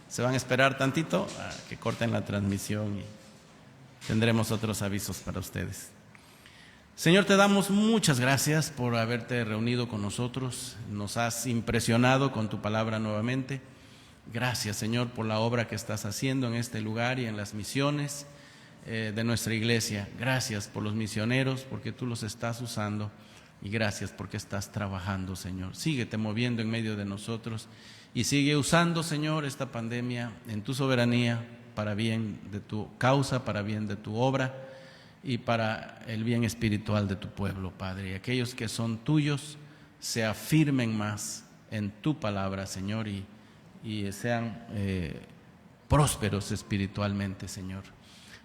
Se van a esperar tantito a que corten la transmisión y tendremos otros avisos para ustedes. Señor, te damos muchas gracias por haberte reunido con nosotros. Nos has impresionado con tu palabra nuevamente. Gracias, Señor, por la obra que estás haciendo en este lugar y en las misiones de nuestra iglesia. Gracias por los misioneros, porque tú los estás usando, y gracias porque estás trabajando, Señor. Síguete moviendo en medio de nosotros y sigue usando, Señor, esta pandemia en tu soberanía para bien de tu causa, para bien de tu obra y para el bien espiritual de tu pueblo, Padre. Y aquellos que son tuyos se afirmen más en tu palabra, Señor, y sean prósperos espiritualmente, Señor.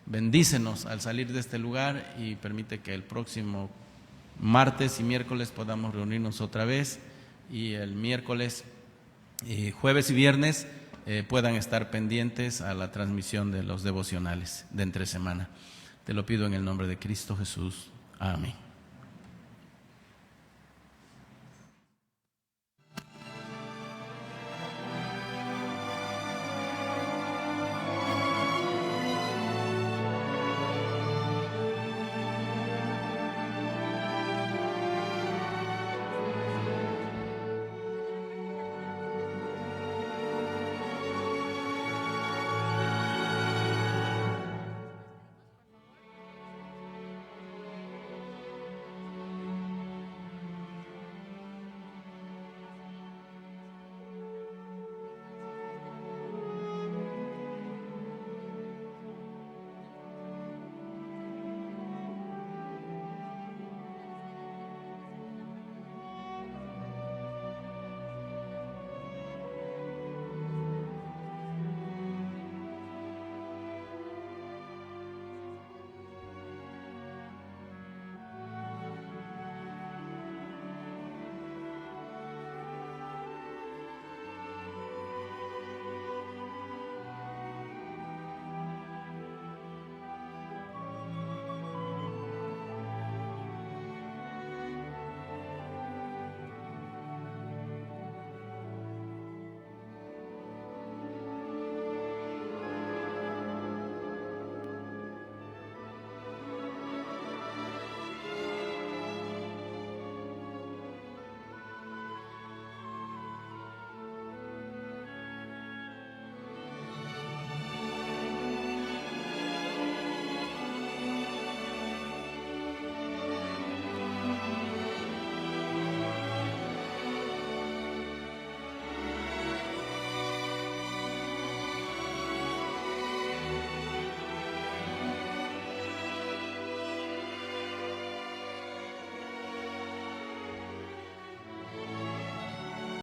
Bendícenos al salir de este lugar y permite que el próximo martes y miércoles podamos reunirnos otra vez, y el miércoles, jueves y viernes puedan estar pendientes a la transmisión de los devocionales de entre semana. Te lo pido en el nombre de Cristo Jesús. Amén.